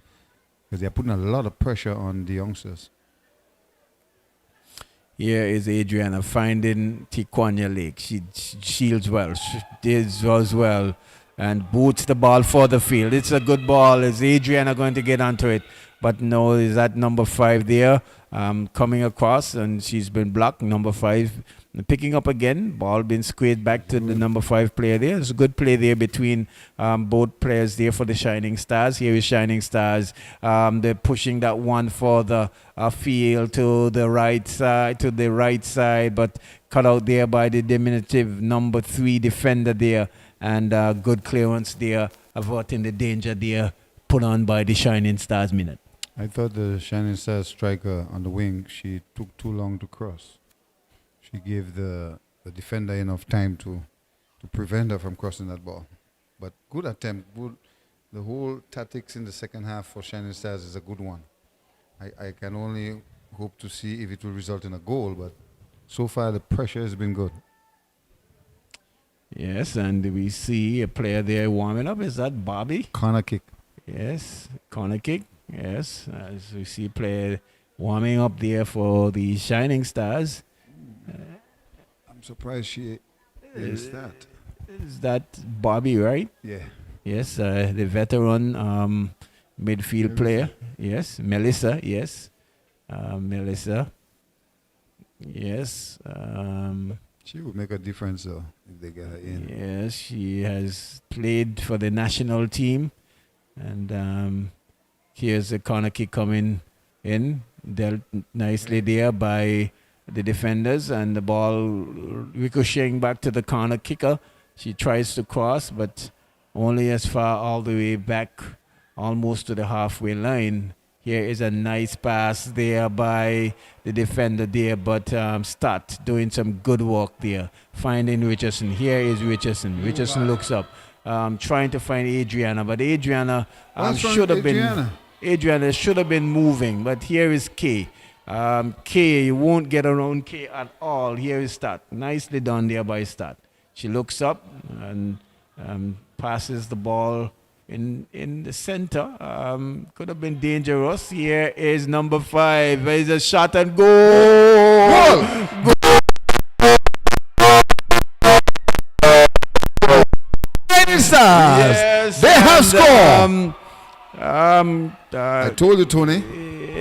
Because they're putting a lot of pressure on the youngsters. Here is Adriana finding Tiquania Lake. She shields well. She does well. And boots the ball for the field. It's a good ball. Is Adriana going to get onto it? But no, is that number 5 there coming across, and she's been blocked. Number 5 picking up again. Ball being squared back to the number 5 player there. It's a good play there between both players there for the Shining Stars. Here is Shining Stars. They're pushing that one for the field to the right side, but cut out there by the diminutive number 3 defender there. And good clearance there, averting the danger there put on by the Shining Stars minute. I thought the Shining Stars striker on the wing, she took too long to cross. She gave the defender enough time to prevent her from crossing that ball. But good attempt. Good. The whole tactics in the second half for Shining Stars is a good one. I can only hope to see if it will result in a goal, but so far the pressure has been good. Yes, and we see a player there warming up. Is that Bobby? Corner kick. Yes, corner kick. Yes, as we see a player warming up there for the Shining Stars. I'm surprised she is that. Is that Bobby, right? Yeah. Yes, the veteran midfield player. Yes, Melissa. Yes, Melissa. Yes. She would make a difference though if they get her in. Yes, she has played for the national team, and here's a corner kick coming in, dealt nicely there by the defenders, and the ball ricocheting back to the corner kicker. She tries to cross, but only as far all the way back, almost to the halfway line. Here is a nice pass there by the defender there, but Stott doing some good work there, finding Richardson. Here is Richardson. Richardson looks up, trying to find Adriana, but Adriana should have been. Adriana should have been moving, but here is Kay. Kay, you won't get around Kay at all. Here is Stott. Nicely done there by Stott. She looks up and passes the ball in the center. Could have been dangerous. Here is number 5. There's a shot and goal. Yes, they have scored. I told you, Tony.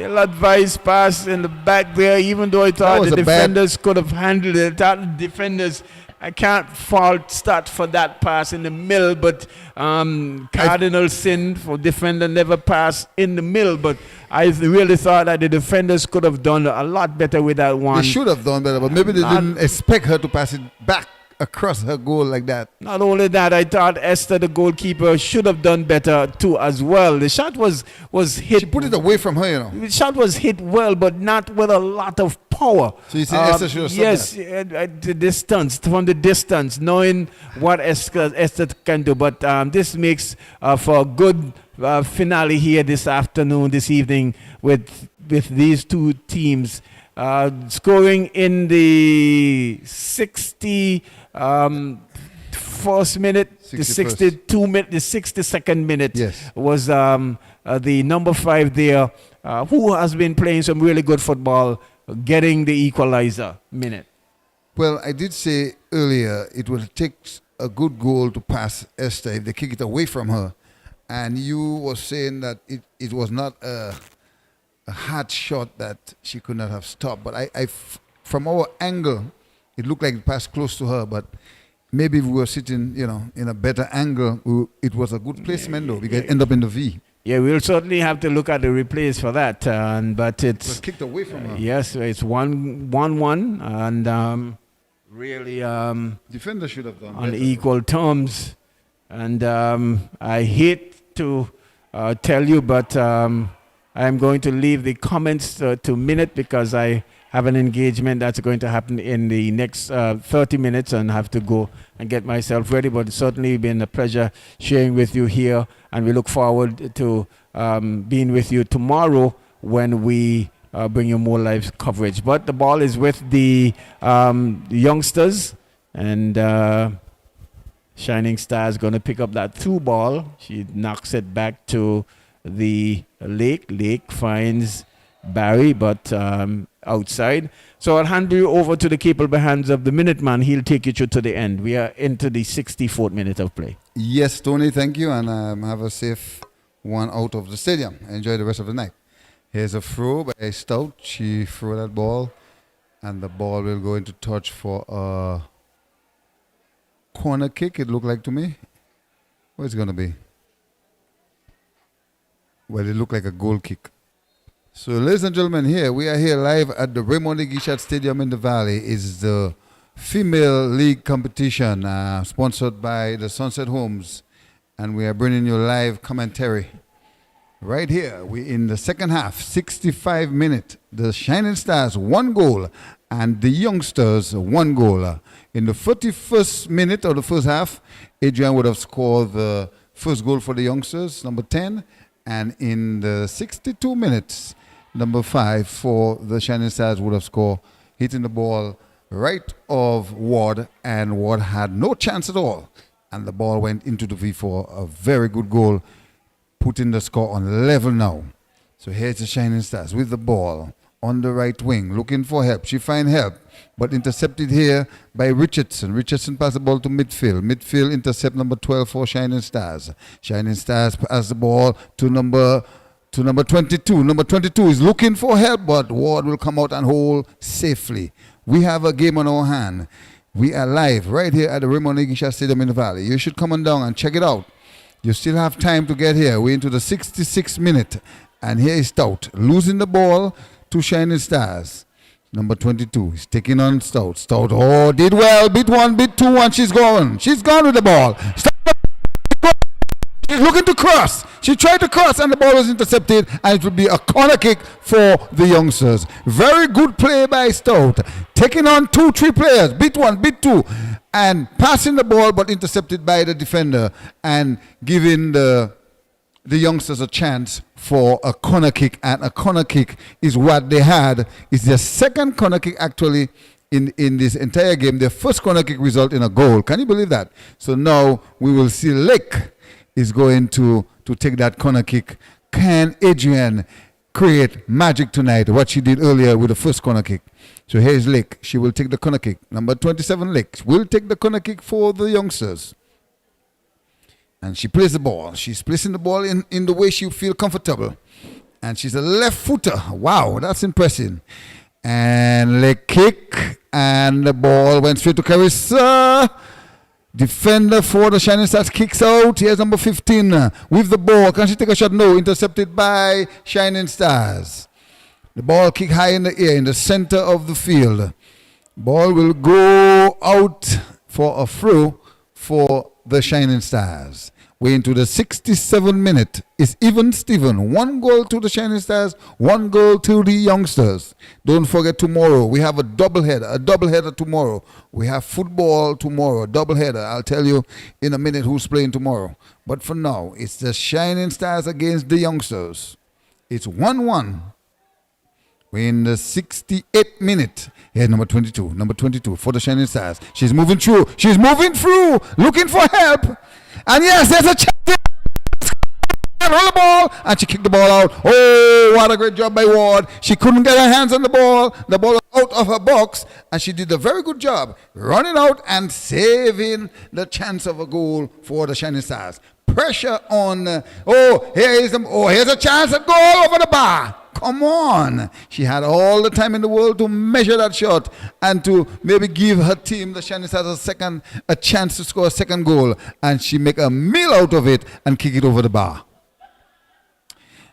Ill-advised pass in the back there, even though I thought the defenders could have handled it. I thought the defenders, I can't fault Stott for that pass in the middle, but cardinal sin for defender never pass in the middle. But I really thought that the defenders could have done a lot better with that one. They should have done better, but maybe they didn't expect her to pass it back across her goal like that. Not only that, I thought Esther, the goalkeeper, should have done better too as well. The shot was hit. She put it away from her, you know. The shot was hit well, but not with a lot of power. So you think Esther should have yes, at the distance, from the distance, knowing what Esther can do. But this makes for a good finale here this evening with these two teams. Scoring in the 60 first minute, the 62nd minute was the number 5 there, who has been playing some really good football, getting the equalizer minute. Well, I did say earlier it will take a good goal to pass Esther if they kick it away from her, and you were saying that it was not a hard shot that she could not have stopped. But I from our angle, it looked like it passed close to her, but maybe if we were sitting, in a better angle, it was a good placement though. We could end up in the V. Yeah, we'll certainly have to look at the replays for that. But it was kicked away from her. Yes, it's 1-1, and really defender should have done on better. Equal terms. And I hate to tell you, but I'm going to leave the comments to minute because I have an engagement that's going to happen in the next 30 minutes and have to go and get myself ready. But it's certainly been a pleasure sharing with you here, and we look forward to being with you tomorrow when we bring you more live coverage. But the ball is with the youngsters, and Shining Stars going to pick up that through ball. She knocks it back to the Lake. Lake finds Barry, but outside. So I'll hand you over to the capable hands of the Minuteman. He'll take you to the end. We are into the 64th minute of play. Yes, Tony, thank you, and have a safe one out of the stadium. Enjoy the rest of the night. Here's a throw by Stout. She threw that ball, and the ball will go into touch for a corner kick, it looked like to me. What's it going to be? Well, it looked like a goal kick. So, ladies and gentlemen, we are here live at the Raymond Gishat Stadium in the Valley. It's the female league competition sponsored by the Sunset Homes, and we are bringing you live commentary. Right here, we in the second half, 65 minutes. The Shining Stars 1 goal and the Youngsters 1 goal. In the 41st minute of the first half, Adrian would have scored the first goal for the Youngsters, number 10. And in the 62 minutes, number 5 for the Shining Stars would have scored, hitting the ball right of Ward, and Ward had no chance at all. And the ball went into the V4, a very good goal, putting the score on level now. So here's the Shining Stars with the ball on the right wing, looking for help. She finds help, but intercepted here by Richardson. Richardson passed the ball to midfield. Midfield intercept number 12 for Shining Stars. Shining Stars pass the ball to number 22. Number 22 is looking for help, but Ward will come out and hold safely. We have a game on our hand. We are live right here at the Raymond Gishat Stadium in the Valley. You should come on down and check it out. You still have time to get here. We're into the 66th minute, and here is Stout losing the ball to Shining Stars. Number 22 is taking on Stout. Stout, did well. Bit 1, bit 2, and she's gone. She's gone with the ball. She's looking to cross. She tried to cross, and the ball was intercepted, and it will be a corner kick for the Youngsters. Very good play by Stout. Taking on 2-3 players. Bit 1, bit 2, and passing the ball, but intercepted by the defender, and giving the Youngsters a chance for a corner kick, and a corner kick is what they had. It's their second corner kick actually in this entire game. Their first corner kick result in a goal. Can you believe that? So now we will see Lake is going to take that corner kick. Can Adrian create magic tonight, what she did earlier with the first corner kick? So here's Lake. She will take the corner kick. Number 27, Lake, will take the corner kick for the Youngsters. And she plays the ball. She's placing the ball in the way she feel comfortable. And she's a left footer. Wow, that's impressive. And leg kick. And the ball went straight to Carissa. Defender for the Shining Stars kicks out. Here's number 15 with the ball. Can she take a shot? No. Intercepted by Shining Stars. The ball kick high in the air in the center of the field. Ball will go out for a throw for the Shining Stars. We're into the 67th minute. It's even Steven. 1 goal to the Shining Stars, 1 goal to the Youngsters. Don't forget tomorrow. We have a doubleheader tomorrow. We have football tomorrow, doubleheader. I'll tell you in a minute who's playing tomorrow. But for now, it's the Shining Stars against the Youngsters. It's 1-1. We're in the 68th minute. Here's number 22. Number 22 for the Shining Stars. She's moving through. She's moving through. Looking for help. And yes, there's a chance. Hold the ball. And she kicked the ball out. Oh, what a great job by Ward. She couldn't get her hands on the ball. The ball was out of her box. And she did a very good job running out and saving the chance of a goal for the Shining Stars. Pressure on. Here's a chance at goal over the bar. Come on. She had all the time in the world to measure that shot and to maybe give her team, the Shining Stars, a chance to score a second goal. And she make a meal out of it and kick it over the bar.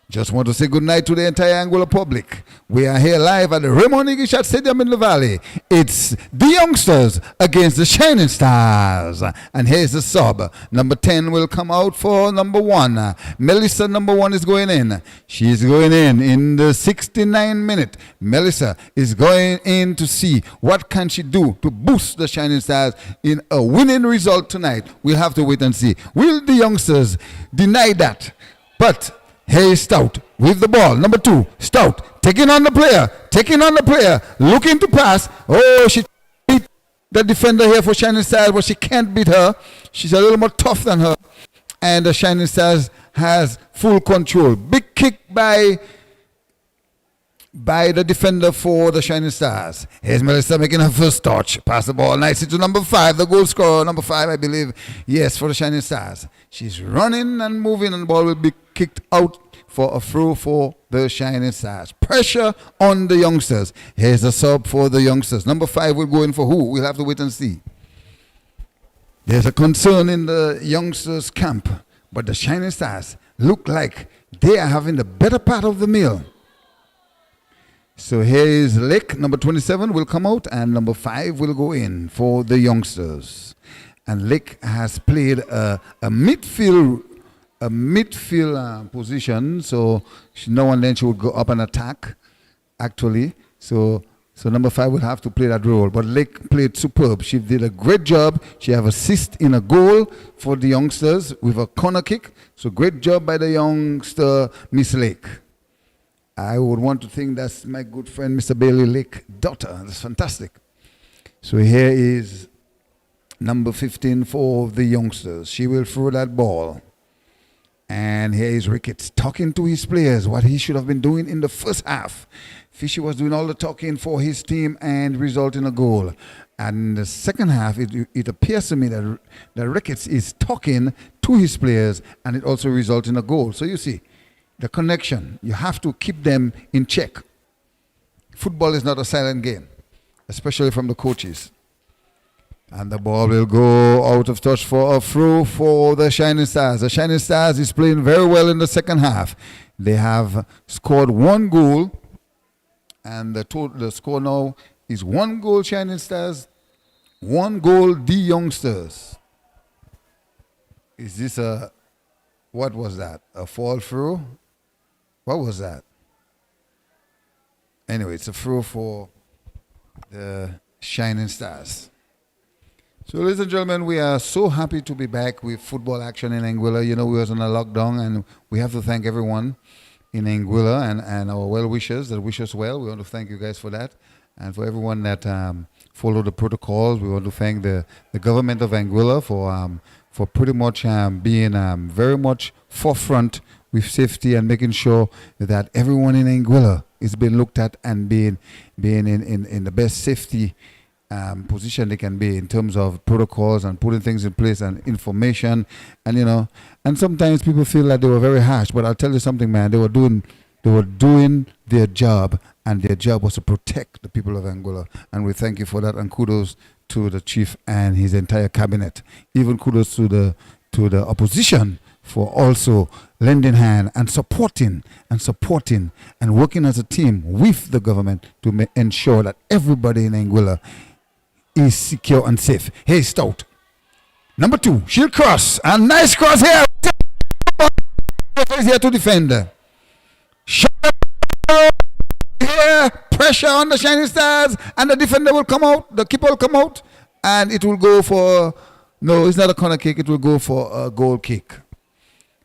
Just want to say good night to the entire Angola public. We are here live at the Raymond Gishat Stadium in the Valley. It's the Youngsters against the Shining Stars. And here's the sub. Number 10 will come out for number 1. Melissa, number 1, is going in. She's going in the 69th minute. Melissa is going in to see what can she do to boost the Shining Stars in a winning result tonight. We'll have to wait and see. Will the Youngsters deny that? But here is Stout with the ball. Number 2, Stout taking on the player, looking to pass. Oh, she the defender here for Shining Stars, but she can't beat her. She's a little more tough than her. And the Shining Stars has full control. Big kick by the defender for the Shining Stars. Here's Melissa making her first touch. Pass the ball nicely to number 5, the goal scorer, number 5, I believe. Yes, for the Shining Stars. She's running and moving, and the ball will be kicked out for a throw for the Shining Stars. Pressure on the youngsters. Here's a sub for the youngsters. Number 5 will go in for who? We'll have to wait and see. There's a concern in the youngsters' camp, but the Shining Stars look like they are having the better part of the meal. So here is Lick, number 27 will come out, and number 5 will go in for the youngsters. And Lick has played a midfield position, so now and then she would go up and attack, actually. So number 5 will have to play that role. But Lick played superb. She did a great job. She have assist in a goal for the youngsters with a corner kick. So great job by the youngster, Miss Lake. I would want to think that's my good friend, Mr. Bailey Lake, daughter. That's fantastic. So here is number 15 for the youngsters. She will throw that ball. And here is Ricketts talking to his players, what he should have been doing in the first half. Fishy was doing all the talking for his team and result in a goal. And in the second half, it appears to me that Ricketts is talking to his players, and it also results in a goal. So you see, the connection, you have to keep them in check. Football is not a silent game, especially from the coaches. And the ball will go out of touch for a throw for the Shining Stars. The Shining Stars is playing very well in the second half. They have scored 1 goal, and the score now is 1 goal Shining Stars, 1 goal the youngsters. Is this what was that? A fall through? What was that? Anyway, it's a throw for the Shining Stars. So, ladies and gentlemen, we are so happy to be back with football action in Anguilla. You know, we was on a lockdown, and we have to thank everyone in Anguilla and our well-wishers that wish us well. We want to thank you guys for that. And for everyone that followed the protocols, we want to thank the government of Anguilla for pretty much being very much forefront with safety and making sure that everyone in Anguilla is being looked at and being in the best safety position they can be in terms of protocols and putting things in place and information. And you know, and sometimes people feel like they were very harsh, but I'll tell you something, man, they were doing their job, and their job was to protect the people of Anguilla, and we thank you for that, and kudos to the chief and his entire cabinet. Even kudos to the opposition for also lending hand and supporting and working as a team with the government to ensure that everybody in Anguilla is secure and safe. Hey, Stout. Number 2, she'll cross. A nice cross here. Is here to defend. Here, pressure on the Shining Stars, and the defender will come out. The keeper will come out, and it will go for, no, it's not a corner kick. It will go for a goal kick.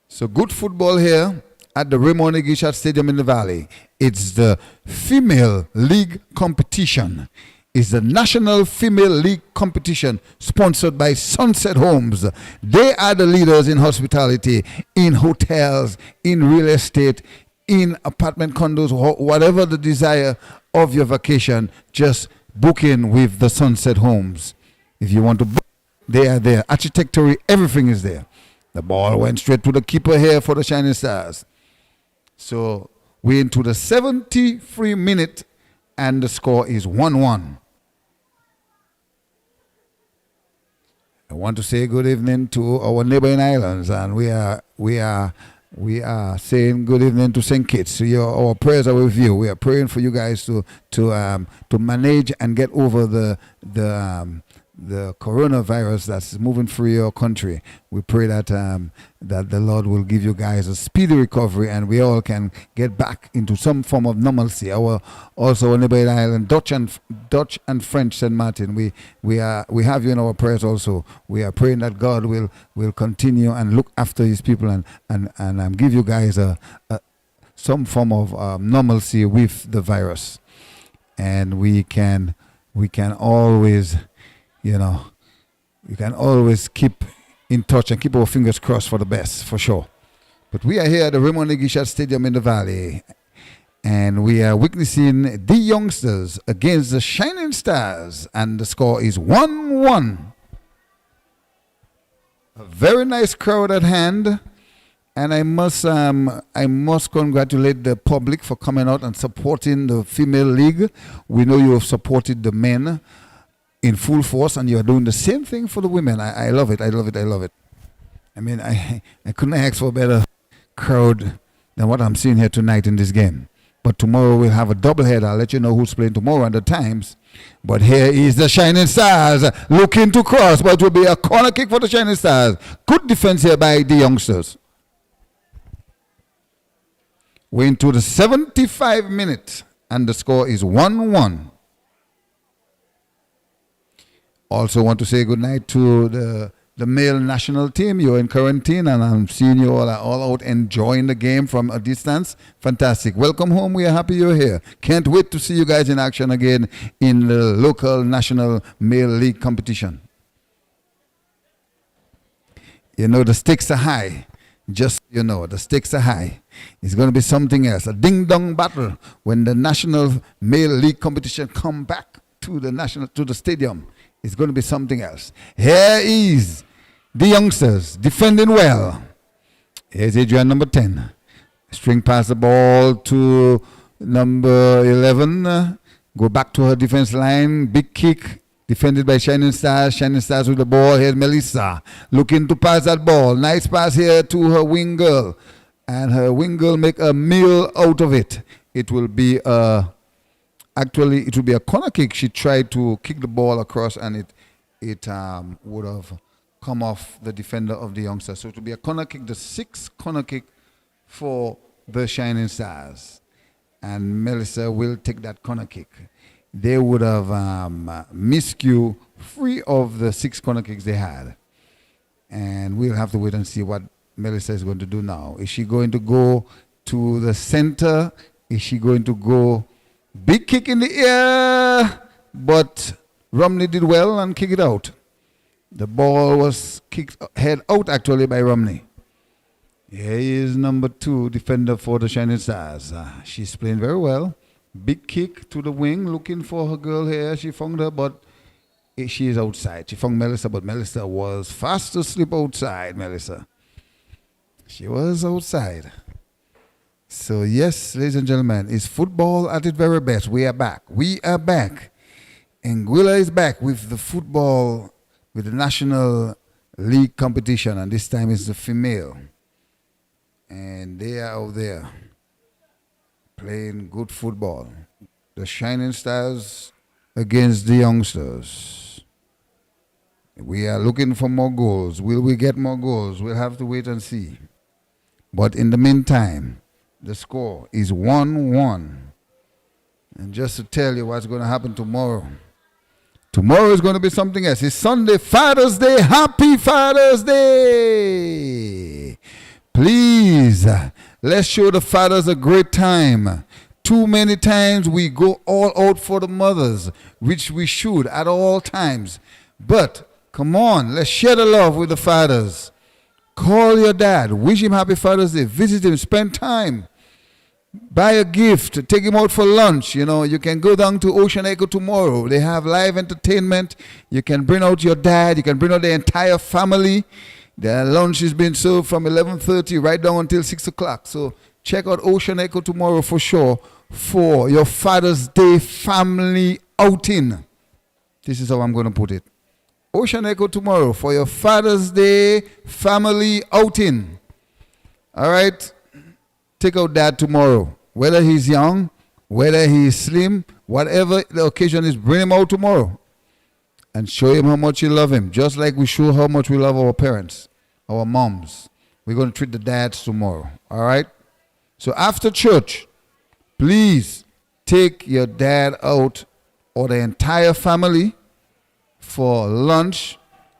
So good football here at the Raymond Igishat Stadium in the Valley. It's the Female League competition. It's the National Female League competition sponsored by Sunset Homes. They are the leaders in hospitality, in hotels, in real estate, in apartment condos, whatever the desire of your vacation, just book in with the Sunset Homes. If you want to book, they are there. Architecture, everything is there. The ball went straight to the keeper here for the Shining Stars. So we're into the 73 minute, and the score is 1-1. I want to say good evening to our neighboring islands, and we are saying good evening to St. Kitts. So our prayers are with you. We are praying for you guys to manage and get over the coronavirus that's moving through your country. We pray that that the Lord will give you guys a speedy recovery, and we all can get back into some form of normalcy. Our neighboring island, Dutch and French St. Martin, we have you in our prayers also. We are praying that God will continue and look after His people and give you guys some form of normalcy with the virus, and we can always you know, we can always keep in touch and keep our fingers crossed for the best, for sure. But we are here at the Raymond Legishat Stadium in the Valley, and we are witnessing the youngsters against the Shining Stars, and the score is 1-1. A very nice crowd at hand, and I must congratulate the public for coming out and supporting the female league. We know you have supported the men in full force, and you are doing the same thing for the women. I love it. I love it. I love it. I mean, I couldn't ask for a better crowd than what I'm seeing here tonight in this game. But tomorrow we'll have a doubleheader. I'll let you know who's playing tomorrow and the times. But here is the Shining Stars looking to cross, but it will be a corner kick for the Shining Stars. Good defense here by the youngsters. We're into the 75 minute, and the score is 1-1. Also want to say good night to the male national team. You're in quarantine, and I'm seeing you all out enjoying the game from a distance. Fantastic. Welcome home. We are happy you're here. Can't wait to see you guys in action again in the local national male league competition. You know, the stakes are high. Just, you know, the stakes are high. It's going to be something else. A ding-dong battle when the national male league competition come back to the stadium. It's going to be something else. Here is the youngsters defending well. Here's Adrian, number 10. String past the ball to number 11. Go back to her defense line. Big kick. Defended by Shining Stars. Shining Stars with the ball. Here's Melissa looking to pass that ball. Nice pass here to her wing girl. And her wing girl make a meal out of it. It will be Actually, it would be a corner kick. She tried to kick the ball across, and it would have come off the defender of the youngsters. So it would be a corner kick, the sixth corner kick for the Shining Stars. And Melissa will take that corner kick. They would have miscued 3 of the 6 corner kicks they had. And we'll have to wait and see what Melissa is going to do now. Is she going to go to the center? Is she going to go... Big kick in the air, but Romney did well and kicked it out. The ball was kicked head out actually by Romney. Here is number 2, defender for the Shining Stars. She's playing very well. Big kick to the wing, looking for her girl here. She found her, but she is outside. She found Melissa, but Melissa was fast asleep outside, Melissa. She was outside. So yes, ladies and gentlemen, it's football at its very best. We are back. We are back. Anguilla is back with the football, with the National League competition, and this time it's the female. And they are out there playing good football. The Shining Stars against the youngsters. We are looking for more goals. Will we get more goals? We'll have to wait and see. But in the meantime, the score is 1-1. And just to tell you what's going to happen tomorrow. Tomorrow is going to be something else. It's Sunday, Father's Day. Happy Father's Day. Please, let's show the fathers a great time. Too many times we go all out for the mothers, which we should at all times. But come on, let's share the love with the fathers. Call your dad. Wish him happy Father's Day. Visit him. Spend time. Buy a gift. Take him out for lunch. You know, you can go down to Ocean Echo tomorrow. They have live entertainment. You can bring out your dad. You can bring out the entire family. The lunch is being served from 11:30 right down until 6 o'clock. So check out Ocean Echo tomorrow for sure for your Father's Day family outing. This is how I'm going to put it. Ocean Echo tomorrow for your Father's Day family outing. All right? Take out dad tomorrow. Whether he's young, whether he's slim, whatever the occasion is, bring him out tomorrow. And show him how much you love him. Just like we show how much we love our parents, our moms. We're going to treat the dads tomorrow. All right? So after church, please take your dad out or the entire family for lunch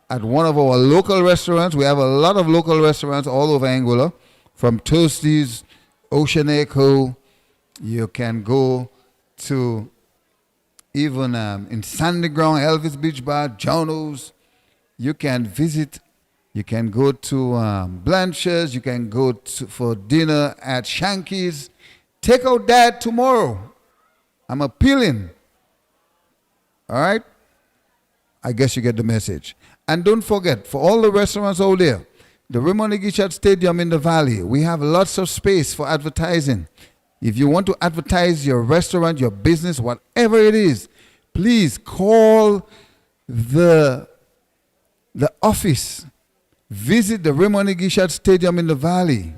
at one of our local restaurants. We have a lot of local restaurants all over Anguilla, from Toasties, Ocean Echo. You can go to even in Sandy Ground, Elvis Beach Bar, Jono's. You can visit. You can go to Blanche's. You can go for dinner at Shanky's. Take out Dad tomorrow. I'm appealing. All right? I guess you get the message. And don't forget, for all the restaurants out there, the Raymond Gichat Stadium in the Valley, we have lots of space for advertising. If you want to advertise your restaurant, your business, whatever it is, please call the office. Visit the Raymond Gichat Stadium in the Valley.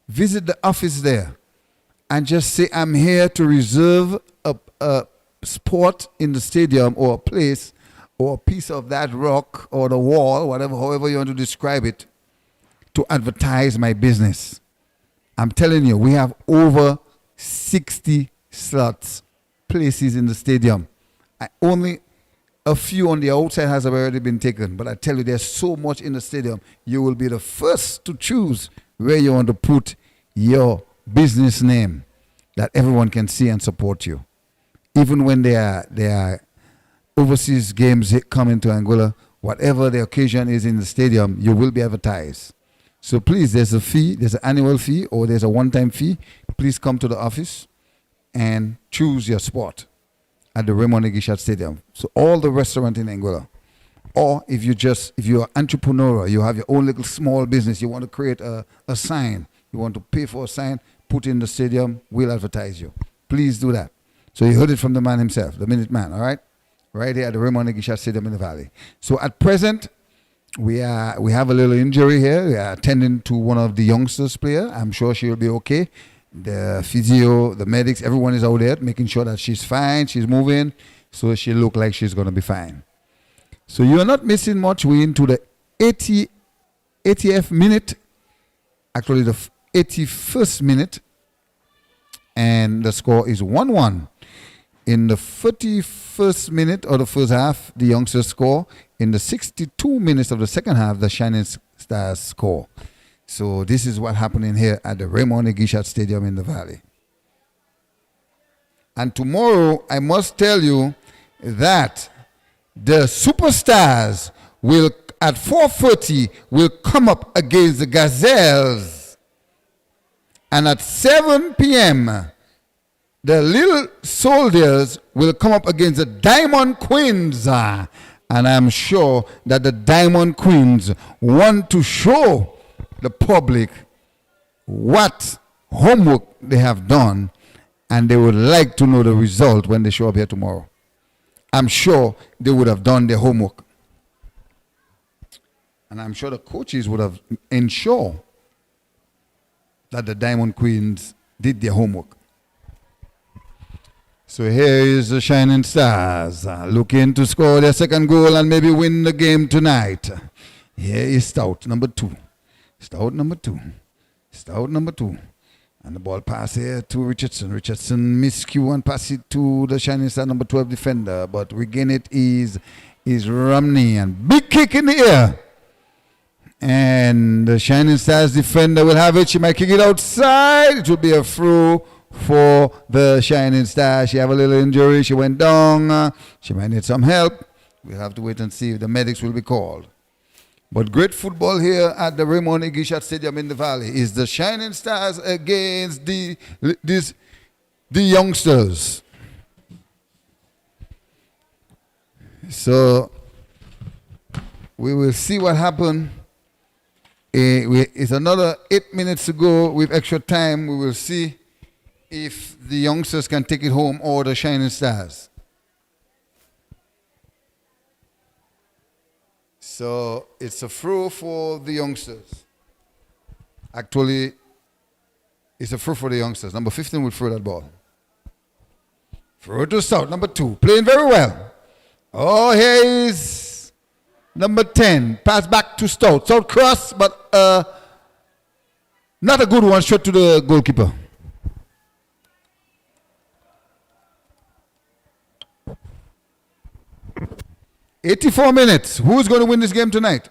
Visit the office there and just say, I'm here to reserve a spot in the stadium or a place or a piece of that rock or the wall, whatever, however you want to describe it, to advertise my business. I'm telling you, we have over 60 slots, places in the stadium. Only a few on the outside has already been taken, but I tell you, there's so much in the stadium. You will be the first to choose where you want to put your business name that everyone can see and support you. Even when there are overseas games come into Angola, whatever the occasion is in the stadium, you will be advertised. So please, there's a fee, there's an annual fee or there's a one-time fee. Please come to the office and choose your spot at the Raymond Gichat Stadium. So all the restaurants in Angola. Or if you're an entrepreneur, you have your own little small business, you want to create a sign, you want to pay for a sign, put in the stadium, we'll advertise you. Please do that. So you heard it from the man himself, the Minute Man, all right? Right here at the Raymond Gichat Stadium in the Valley. So at present, we have a little injury here. We are attending to one of the youngsters player. I'm sure she'll be okay. The physio, the medics, everyone is out there making sure that she's fine, she's moving, so she look like she's going to be fine. So you're not missing much. We're into the 80th minute, actually the 81st minute, and the score is 1-1. In the 31st minute of the first half, the youngsters score. In the 62 minutes of the second half, the Shining Stars score. So this is what happening here at the Raymond Gichat Stadium in the Valley. And tomorrow, I must tell you that the Superstars will, at 4:30, will come up against the Gazelles. And at 7 p.m., the Little Soldiers will come up against the Diamond Queens. And I'm sure that the Diamond Queens want to show the public what homework they have done, and they would like to know the result when they show up here tomorrow. I'm sure they would have done their homework. And I'm sure the coaches would have ensured that the Diamond Queens did their homework. So here is the Shining Stars looking to score their second goal and maybe win the game tonight. Here is Stout, number 2. Stout, number 2. Stout, number 2. And the ball pass here to Richardson. Richardson miscue and pass it to the Shining Star number 12 defender. But regain it is Romney. And big kick in the air. And the Shining Stars defender will have it. She might kick it outside. It will be a throw for the Shining Star. She have a little injury. She went down. She might need some help. We'll have to wait and see if the medics will be called. But great football here at the Raymond Gichat Stadium in the Valley is the Shining Stars against the youngsters. So we will see what happens. It's another 8 minutes to go with extra time. We will see if the youngsters can take it home or the Shining Stars. So it's a throw for the youngsters. Actually, it's a throw for the youngsters. Number 15 will throw that ball. Throw to Stout, number 2. Playing very well. Oh, here is number 10. Pass back to Stout. Stout cross, but not a good one. Shot to the goalkeeper. "84 minutes. Who's going to win this game tonight?"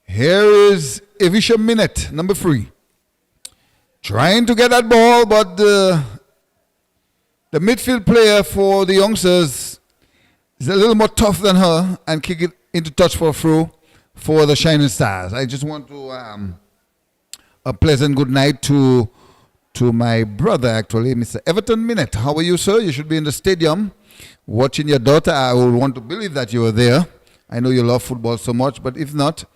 Here is Evisha Minute, number 3. Trying to get that ball, but the midfield player for the youngsters is a little more tough than her and kick it into touch for a throw for the Shining Stars. I just want to a pleasant good night to my brother, actually, Mr. Everton Minette. How are you, sir? You should be in the stadium watching your daughter. I would want to believe that you are there. I know you love football so much, but if not,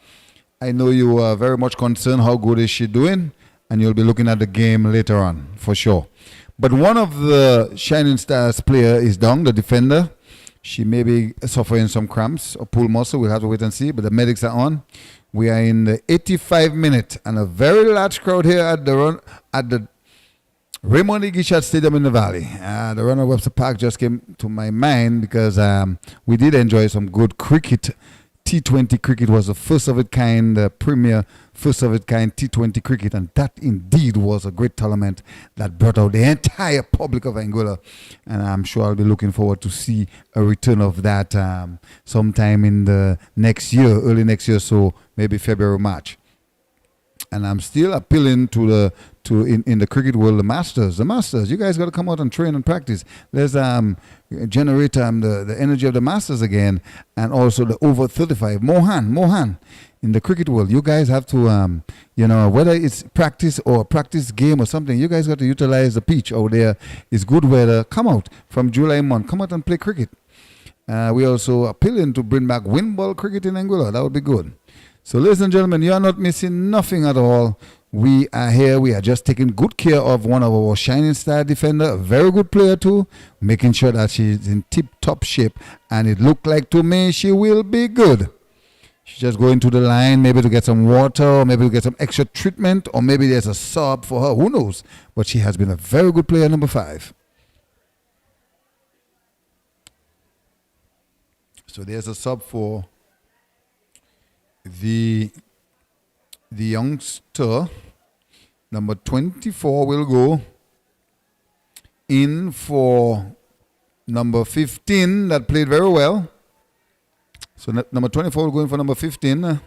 I know you are very much concerned how good is she doing, and you'll be looking at the game later on, for sure. But one of the Shining Stars player is down, the defender. She may be suffering some cramps or pull muscle. We'll have to wait and see, but the medics are on. We are in the 85th minute, and a very large crowd here at the Raymond E. Gishad Stadium in the Valley. The Ronald Webster Park just came to my mind because we did enjoy some good cricket. T20 cricket was the first of its kind, the premier first of its kind T20 cricket, and that indeed was a great tournament that brought out the entire public of Angola. And I'm sure I'll be looking forward to see a return of that sometime in the next year, early next year, so maybe February, March. And I'm still appealing to in the cricket world, the masters, you guys got to come out and train and practice. Let's generate the energy of the masters again, and also the over 35. Mohan, in the cricket world, you guys have to, whether it's practice or a practice game or something, you guys got to utilize the pitch out there. It's good weather. Come out from July month. Come out and play cricket. We also appealing to bring back wind ball cricket in Angola. That would be good. So, ladies and gentlemen, you are not missing nothing at all. We are here. We are just taking good care of one of our Shining Star defender, a very good player too, making sure that she's in tip-top shape. And it looked like to me she will be good. She's just going to the line, maybe to get some water, or maybe to get some extra treatment, or maybe there's a sub for her. Who knows? But she has been a very good player, number 5. So there's a sub for the youngster. Number 24 will go in for number 15 that played very well. So number 24 will go in for number 15.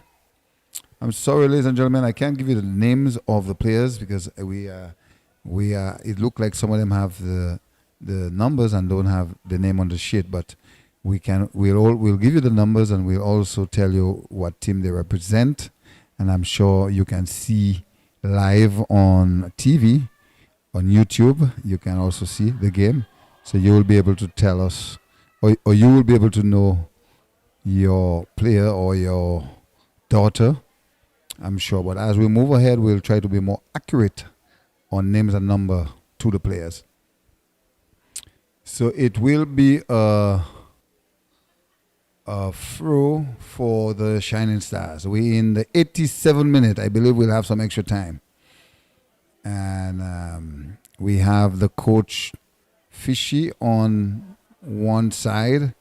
I'm sorry, ladies and gentlemen, I can't give you the names of the players because we it looked like some of them have the numbers and don't have the name on the sheet, but we'll give you the numbers, and we'll also tell you what team they represent. And I'm sure you can see live on TV, on YouTube. You can also see the game. So you will be able to tell us, or you will be able to know your player or your daughter, I'm sure. But as we move ahead, we'll try to be more accurate on names and number to the players. So it will be a throw for the Shining Stars. We're in the 87th minute. I believe we'll have some extra time. And we have the coach Fishy on one side,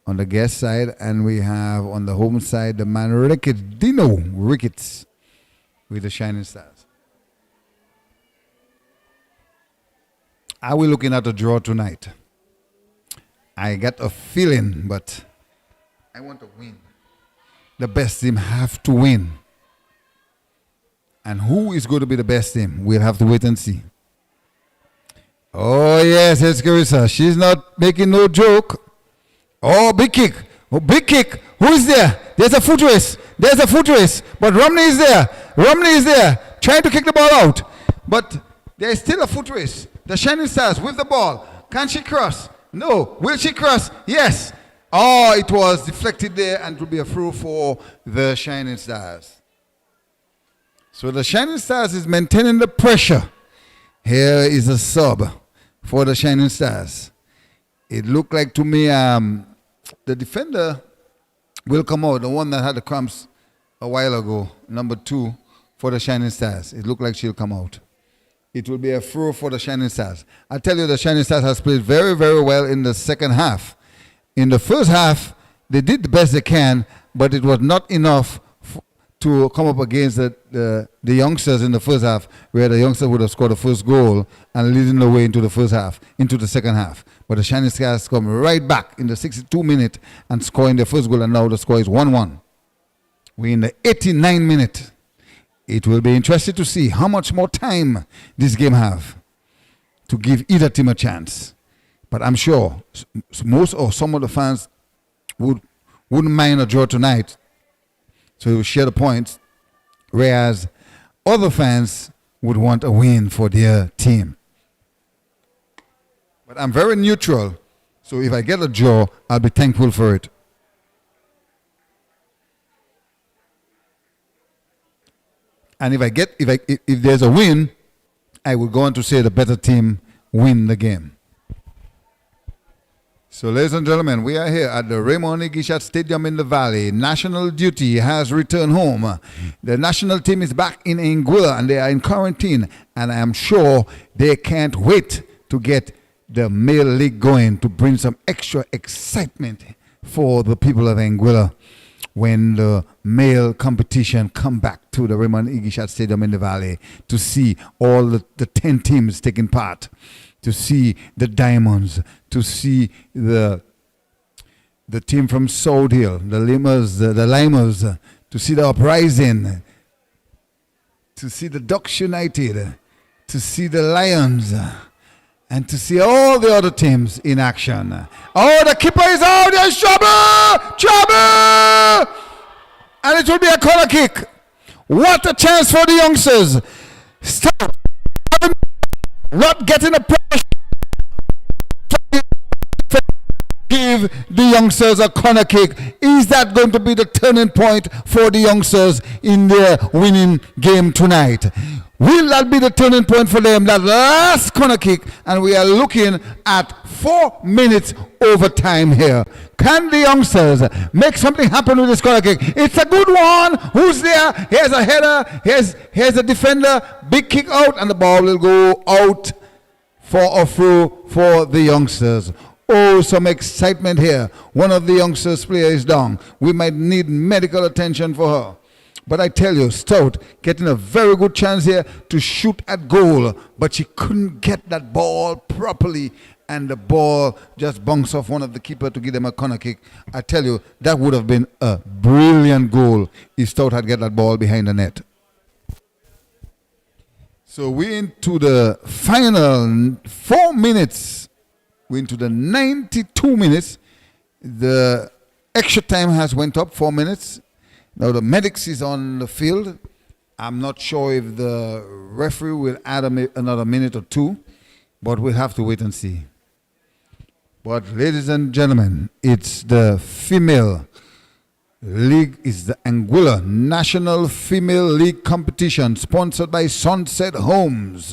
on the guest side, and we have on the home side the man Ricketts with the Shining Stars. Are we looking at a draw tonight? I got a feeling, but I want to win. The best team have to win. And who is going to be the best team? We'll have to wait and see. Oh, yes, it's Carissa. She's not making no joke. Oh, big kick. Oh, big kick. Who is there? There's a foot race. There's a foot race. But Romney is there. Romney is there. Trying to kick the ball out. But there is still a foot race. The Shining Stars with the ball. Can she cross? No. Will she cross? Yes. Oh, it was deflected there, and it will be a throw for the Shining Stars. So the Shining Stars is maintaining the pressure. Here is a sub for the Shining Stars. It looked like to me the defender will come out, the one that had the cramps a while ago, number 2 for the Shining Stars. It looked like she'll come out. It will be a throw for the Shining Stars. I tell you, the Shining Stars has played very, very well in the second half. In the first half, they did the best they can, but it was not enough to come up against the youngsters in the first half, where the youngsters would have scored the first goal and leading the way into the second half. But the Shining Stars come right back in the 62 minute and scoring the first goal, and now the score is 1-1. We're in the 89th minute. It will be interesting to see how much more time this game have to give either team a chance. But I'm sure most or some of the fans wouldn't mind a draw tonight, so we will share the points, whereas other fans would want a win for their team. But I'm very neutral, so if I get a draw, I'll be thankful for it. And if there's a win, I will go on to say the better team win the game. So, ladies and gentlemen, we are here at the Raymond Igishat Stadium in the Valley. National duty has returned home. The national team is back in Anguilla and they are in quarantine. And I am sure they can't wait to get the male league going to bring some extra excitement for the people of Anguilla when the male competition come back to the Raymond Igishat Stadium in the Valley to see all the 10 teams taking part, to see the Diamonds, to see the team from South Hill, the Limers, to see the Uprising, to see the Ducks United, to see the Lions, and to see all the other teams in action. Oh, the keeper is out, there's trouble! Trouble! And it will be a corner kick. What a chance for the youngsters. Stop. Not getting a pressure. Give the youngsters a corner kick. Is that going to be the turning point for the youngsters in their winning game tonight? Will that be the turning point for them, that last corner kick? And we are looking at 4 minutes overtime here. Can the youngsters make something happen with this corner kick? It's a good one. Who's there? Here's a header. Here's a defender. Big kick out, and the ball will go out for a throw for the youngsters. Oh, some excitement here. One of the youngsters' players is down. We might need medical attention for her. But I tell you, Stout getting a very good chance here to shoot at goal, but she couldn't get that ball properly, and the ball just bounced off one of the keeper to give them a corner kick. I tell you, that would have been a brilliant goal if Stout had get that ball behind the net. So we're into the final 4 minutes. We're into the 92 minutes. The extra time has went up 4 minutes. Now the medics is on the field. I'm not sure if the referee will add another minute or two, but we'll have to wait and see. But ladies and gentlemen, it's the female league, is the Anguilla National Female League competition sponsored by Sunset Homes.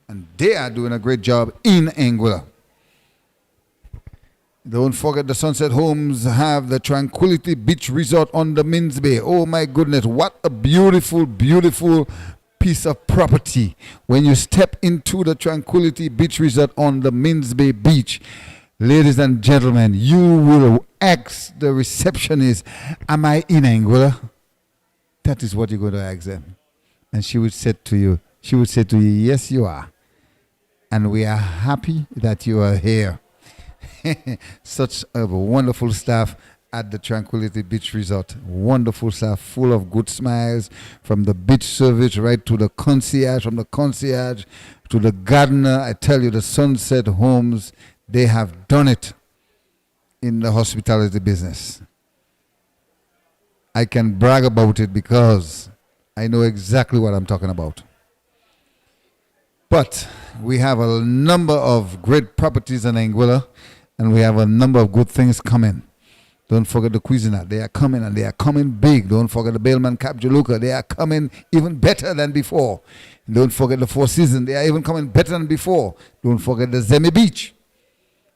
And they are doing a great job in Anguilla. Don't forget the Sunset Homes have the Tranquility Beach Resort on the Minns Bay. Oh my goodness, what a beautiful, beautiful piece of property. When you step into the Tranquility Beach Resort on the Minns Bay Beach, ladies and gentlemen, you will ask the receptionist, am I in Anguilla? That is what you're going to ask them. And she would say to you, yes you are. And we are happy that you are here. Such a wonderful staff at the Tranquility Beach Resort. Wonderful staff, full of good smiles, from the beach service right to the concierge, from the concierge to the gardener. I tell you, the Sunset Homes, they have done it in the hospitality business. I can brag about it because I know exactly what I'm talking about. But we have a number of great properties in Anguilla, and we have a number of good things coming. Don't forget the Cuisinart. They are coming, and they are coming big. Don't forget the Bailman Cap Jaluka. They are coming even better than before. Don't forget the Four Seasons. They are even coming better than before. Don't forget the Zemi Beach.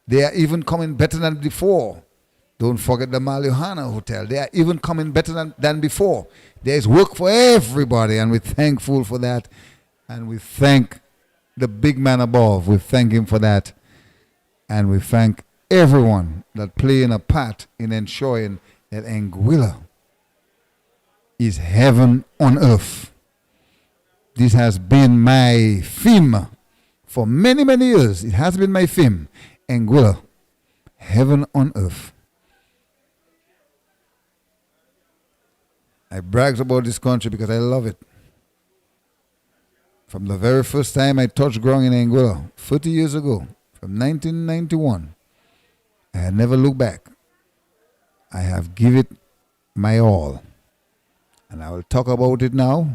They are even coming better than before. Don't forget the Maliohana Hotel. They are even coming better than before. There is work for everybody, and we're thankful for that. And we thank the big man above. We thank him for that. And we thank everyone that playing a part in ensuring that Anguilla is heaven on earth. This has been my theme for many, many years. It has been my theme. Anguilla, heaven on earth. I brag about this country because I love it. From the very first time I touched ground in Angola, 40 years ago, from 1991, I had never looked back. I have given it my all. And I will talk about it now.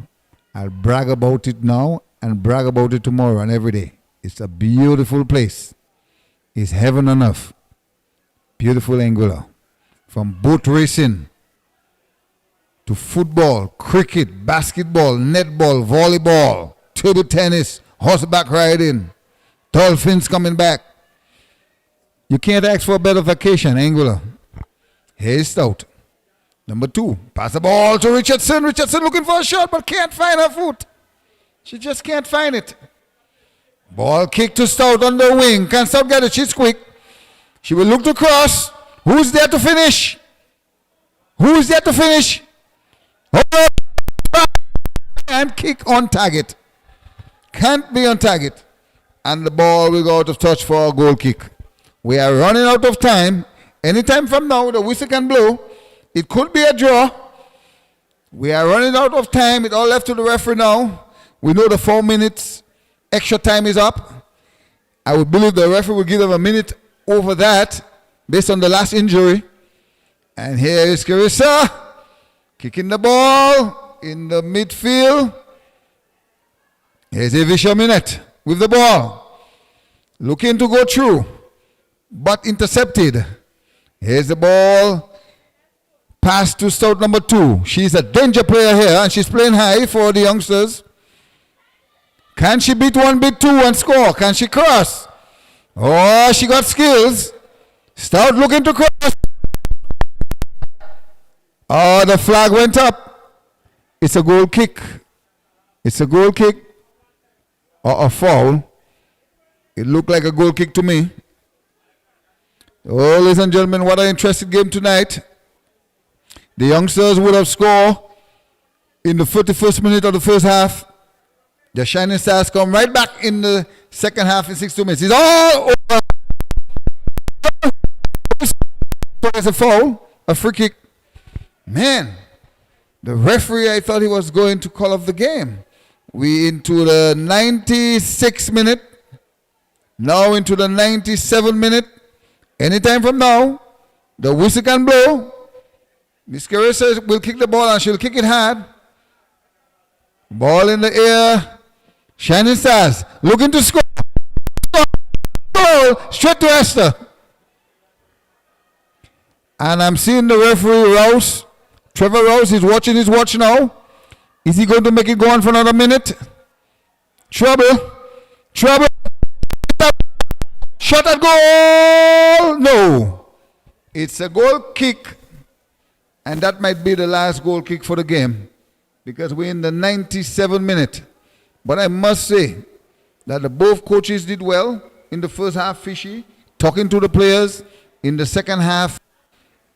I'll brag about it now and brag about it tomorrow and every day. It's a beautiful place. It's heaven on earth. Beautiful Angola. From boat racing to football, cricket, basketball, netball, volleyball, table tennis, horseback riding, dolphins coming back. You can't ask for a better vacation, Angola. Here's Stout. Number 2, pass the ball to Richardson. Richardson looking for a shot but can't find her foot. She just can't find it. Ball kick to Stout on the wing. Can Stout get it? She's quick. She will look to cross. Who's there to finish? Who's there to finish? Oh, and kick on target. Can't be on target. And the ball will go out of touch for a goal kick. We are running out of time. Anytime from now, the whistle can blow. It could be a draw. We are running out of time. It all left to the referee now. We know the 4 minutes extra time is up. I would believe the referee will give them a minute over that based on the last injury. And here is Carissa kicking the ball in the midfield. Here's Evisha Minette with the ball. Looking to go through, but intercepted. Here's the ball. Pass to Stout number 2. She's a danger player here, and she's playing high for the youngsters. Can she beat 1, beat 2, and score? Can she cross? Oh, she got skills. Stout looking to cross. Oh, the flag went up. It's a goal kick. It's a goal kick or a foul. It looked like a goal kick to me. Oh, ladies and gentlemen, what an interesting game tonight. The youngsters would have scored in the 31st minute of the first half. The Shining Stars come right back in the second half in 62 minutes. It's all over. It's a foul, a free kick. Man, the referee, I thought he was going to call off the game. We into the 96th minute. Now into the 97th minute. Anytime from now, the whistle can blow. Miss Carissa will kick the ball and she'll kick it hard. Ball in the air. Shining Stars looking to score. Goal straight to Esther. And I'm seeing the referee Rouse. Trevor Rouse is watching his watch now. Is he going to make it go on for another minute? Trouble. Trouble. Shot at goal. No. It's a goal kick. And that might be the last goal kick for the game. Because we're in the 97th minute. But I must say that the both coaches did well in the first half, Fishy, talking to the players. In the second half,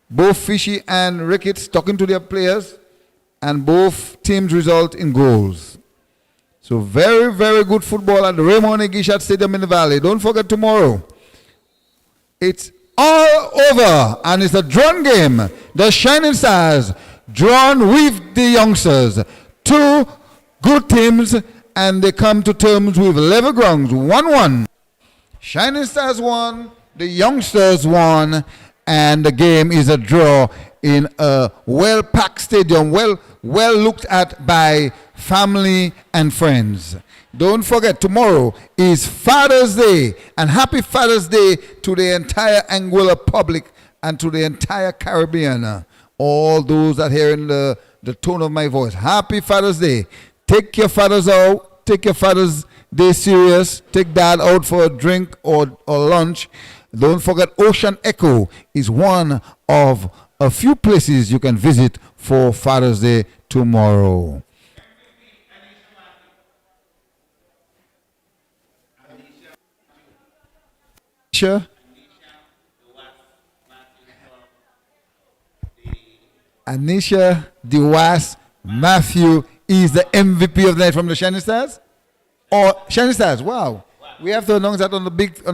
both Fishy and Ricketts talking to their players. And both teams result in goals. So very, very good football at the Raymond Egishat Stadium in the Valley. Don't forget tomorrow. It's all over and it's a drawn game. The Shining Stars drawn with the youngsters. 2 good teams and they come to terms with level grounds. 1-1. Shining Stars won, the youngsters won, and the game is a draw in a well-packed stadium, well looked at by family and friends. Don't forget, tomorrow is Father's Day, and happy Father's Day to the entire Anguilla public and to the entire Caribbean. All those that hearing the tone of my voice. Happy Father's Day. Take your fathers out. Take your Father's Day serious. Take dad out for a drink or lunch. Don't forget, Ocean Echo is one of a few places you can visit for Father's Day tomorrow. Anisha Dewas Matthew is the MVP of the night from the Shining Stars? Or Shining Stars, wow. We have to announce that on the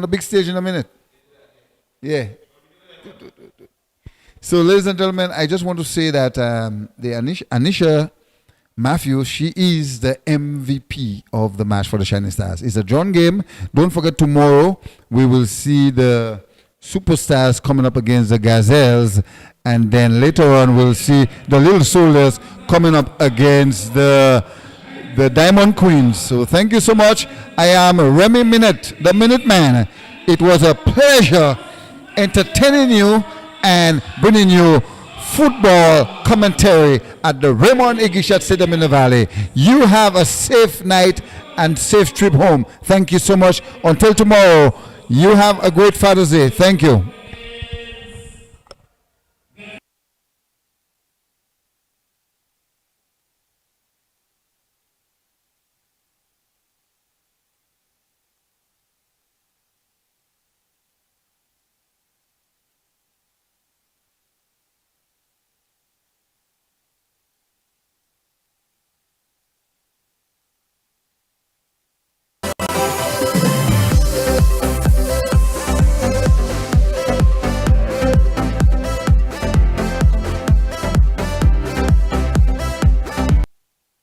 big stage in a minute. Yeah. So, ladies and gentlemen, I just want to say that the Anisha Matthew, she is the MVP of the match for the Shining Stars. It's a drawn game. Don't forget, tomorrow we will see the Superstars coming up against the Gazelles, and then later on we'll see the Little Soldiers coming up against the Diamond Queens. So thank you so much. I am Remy Minute, the Minute Man. It was a pleasure entertaining you and bringing you football commentary at the Raymond Igishat Stadium in the Valley. You have a safe night and safe trip home. Thank you so much. Until tomorrow, you have a great Father's Day. Thank you.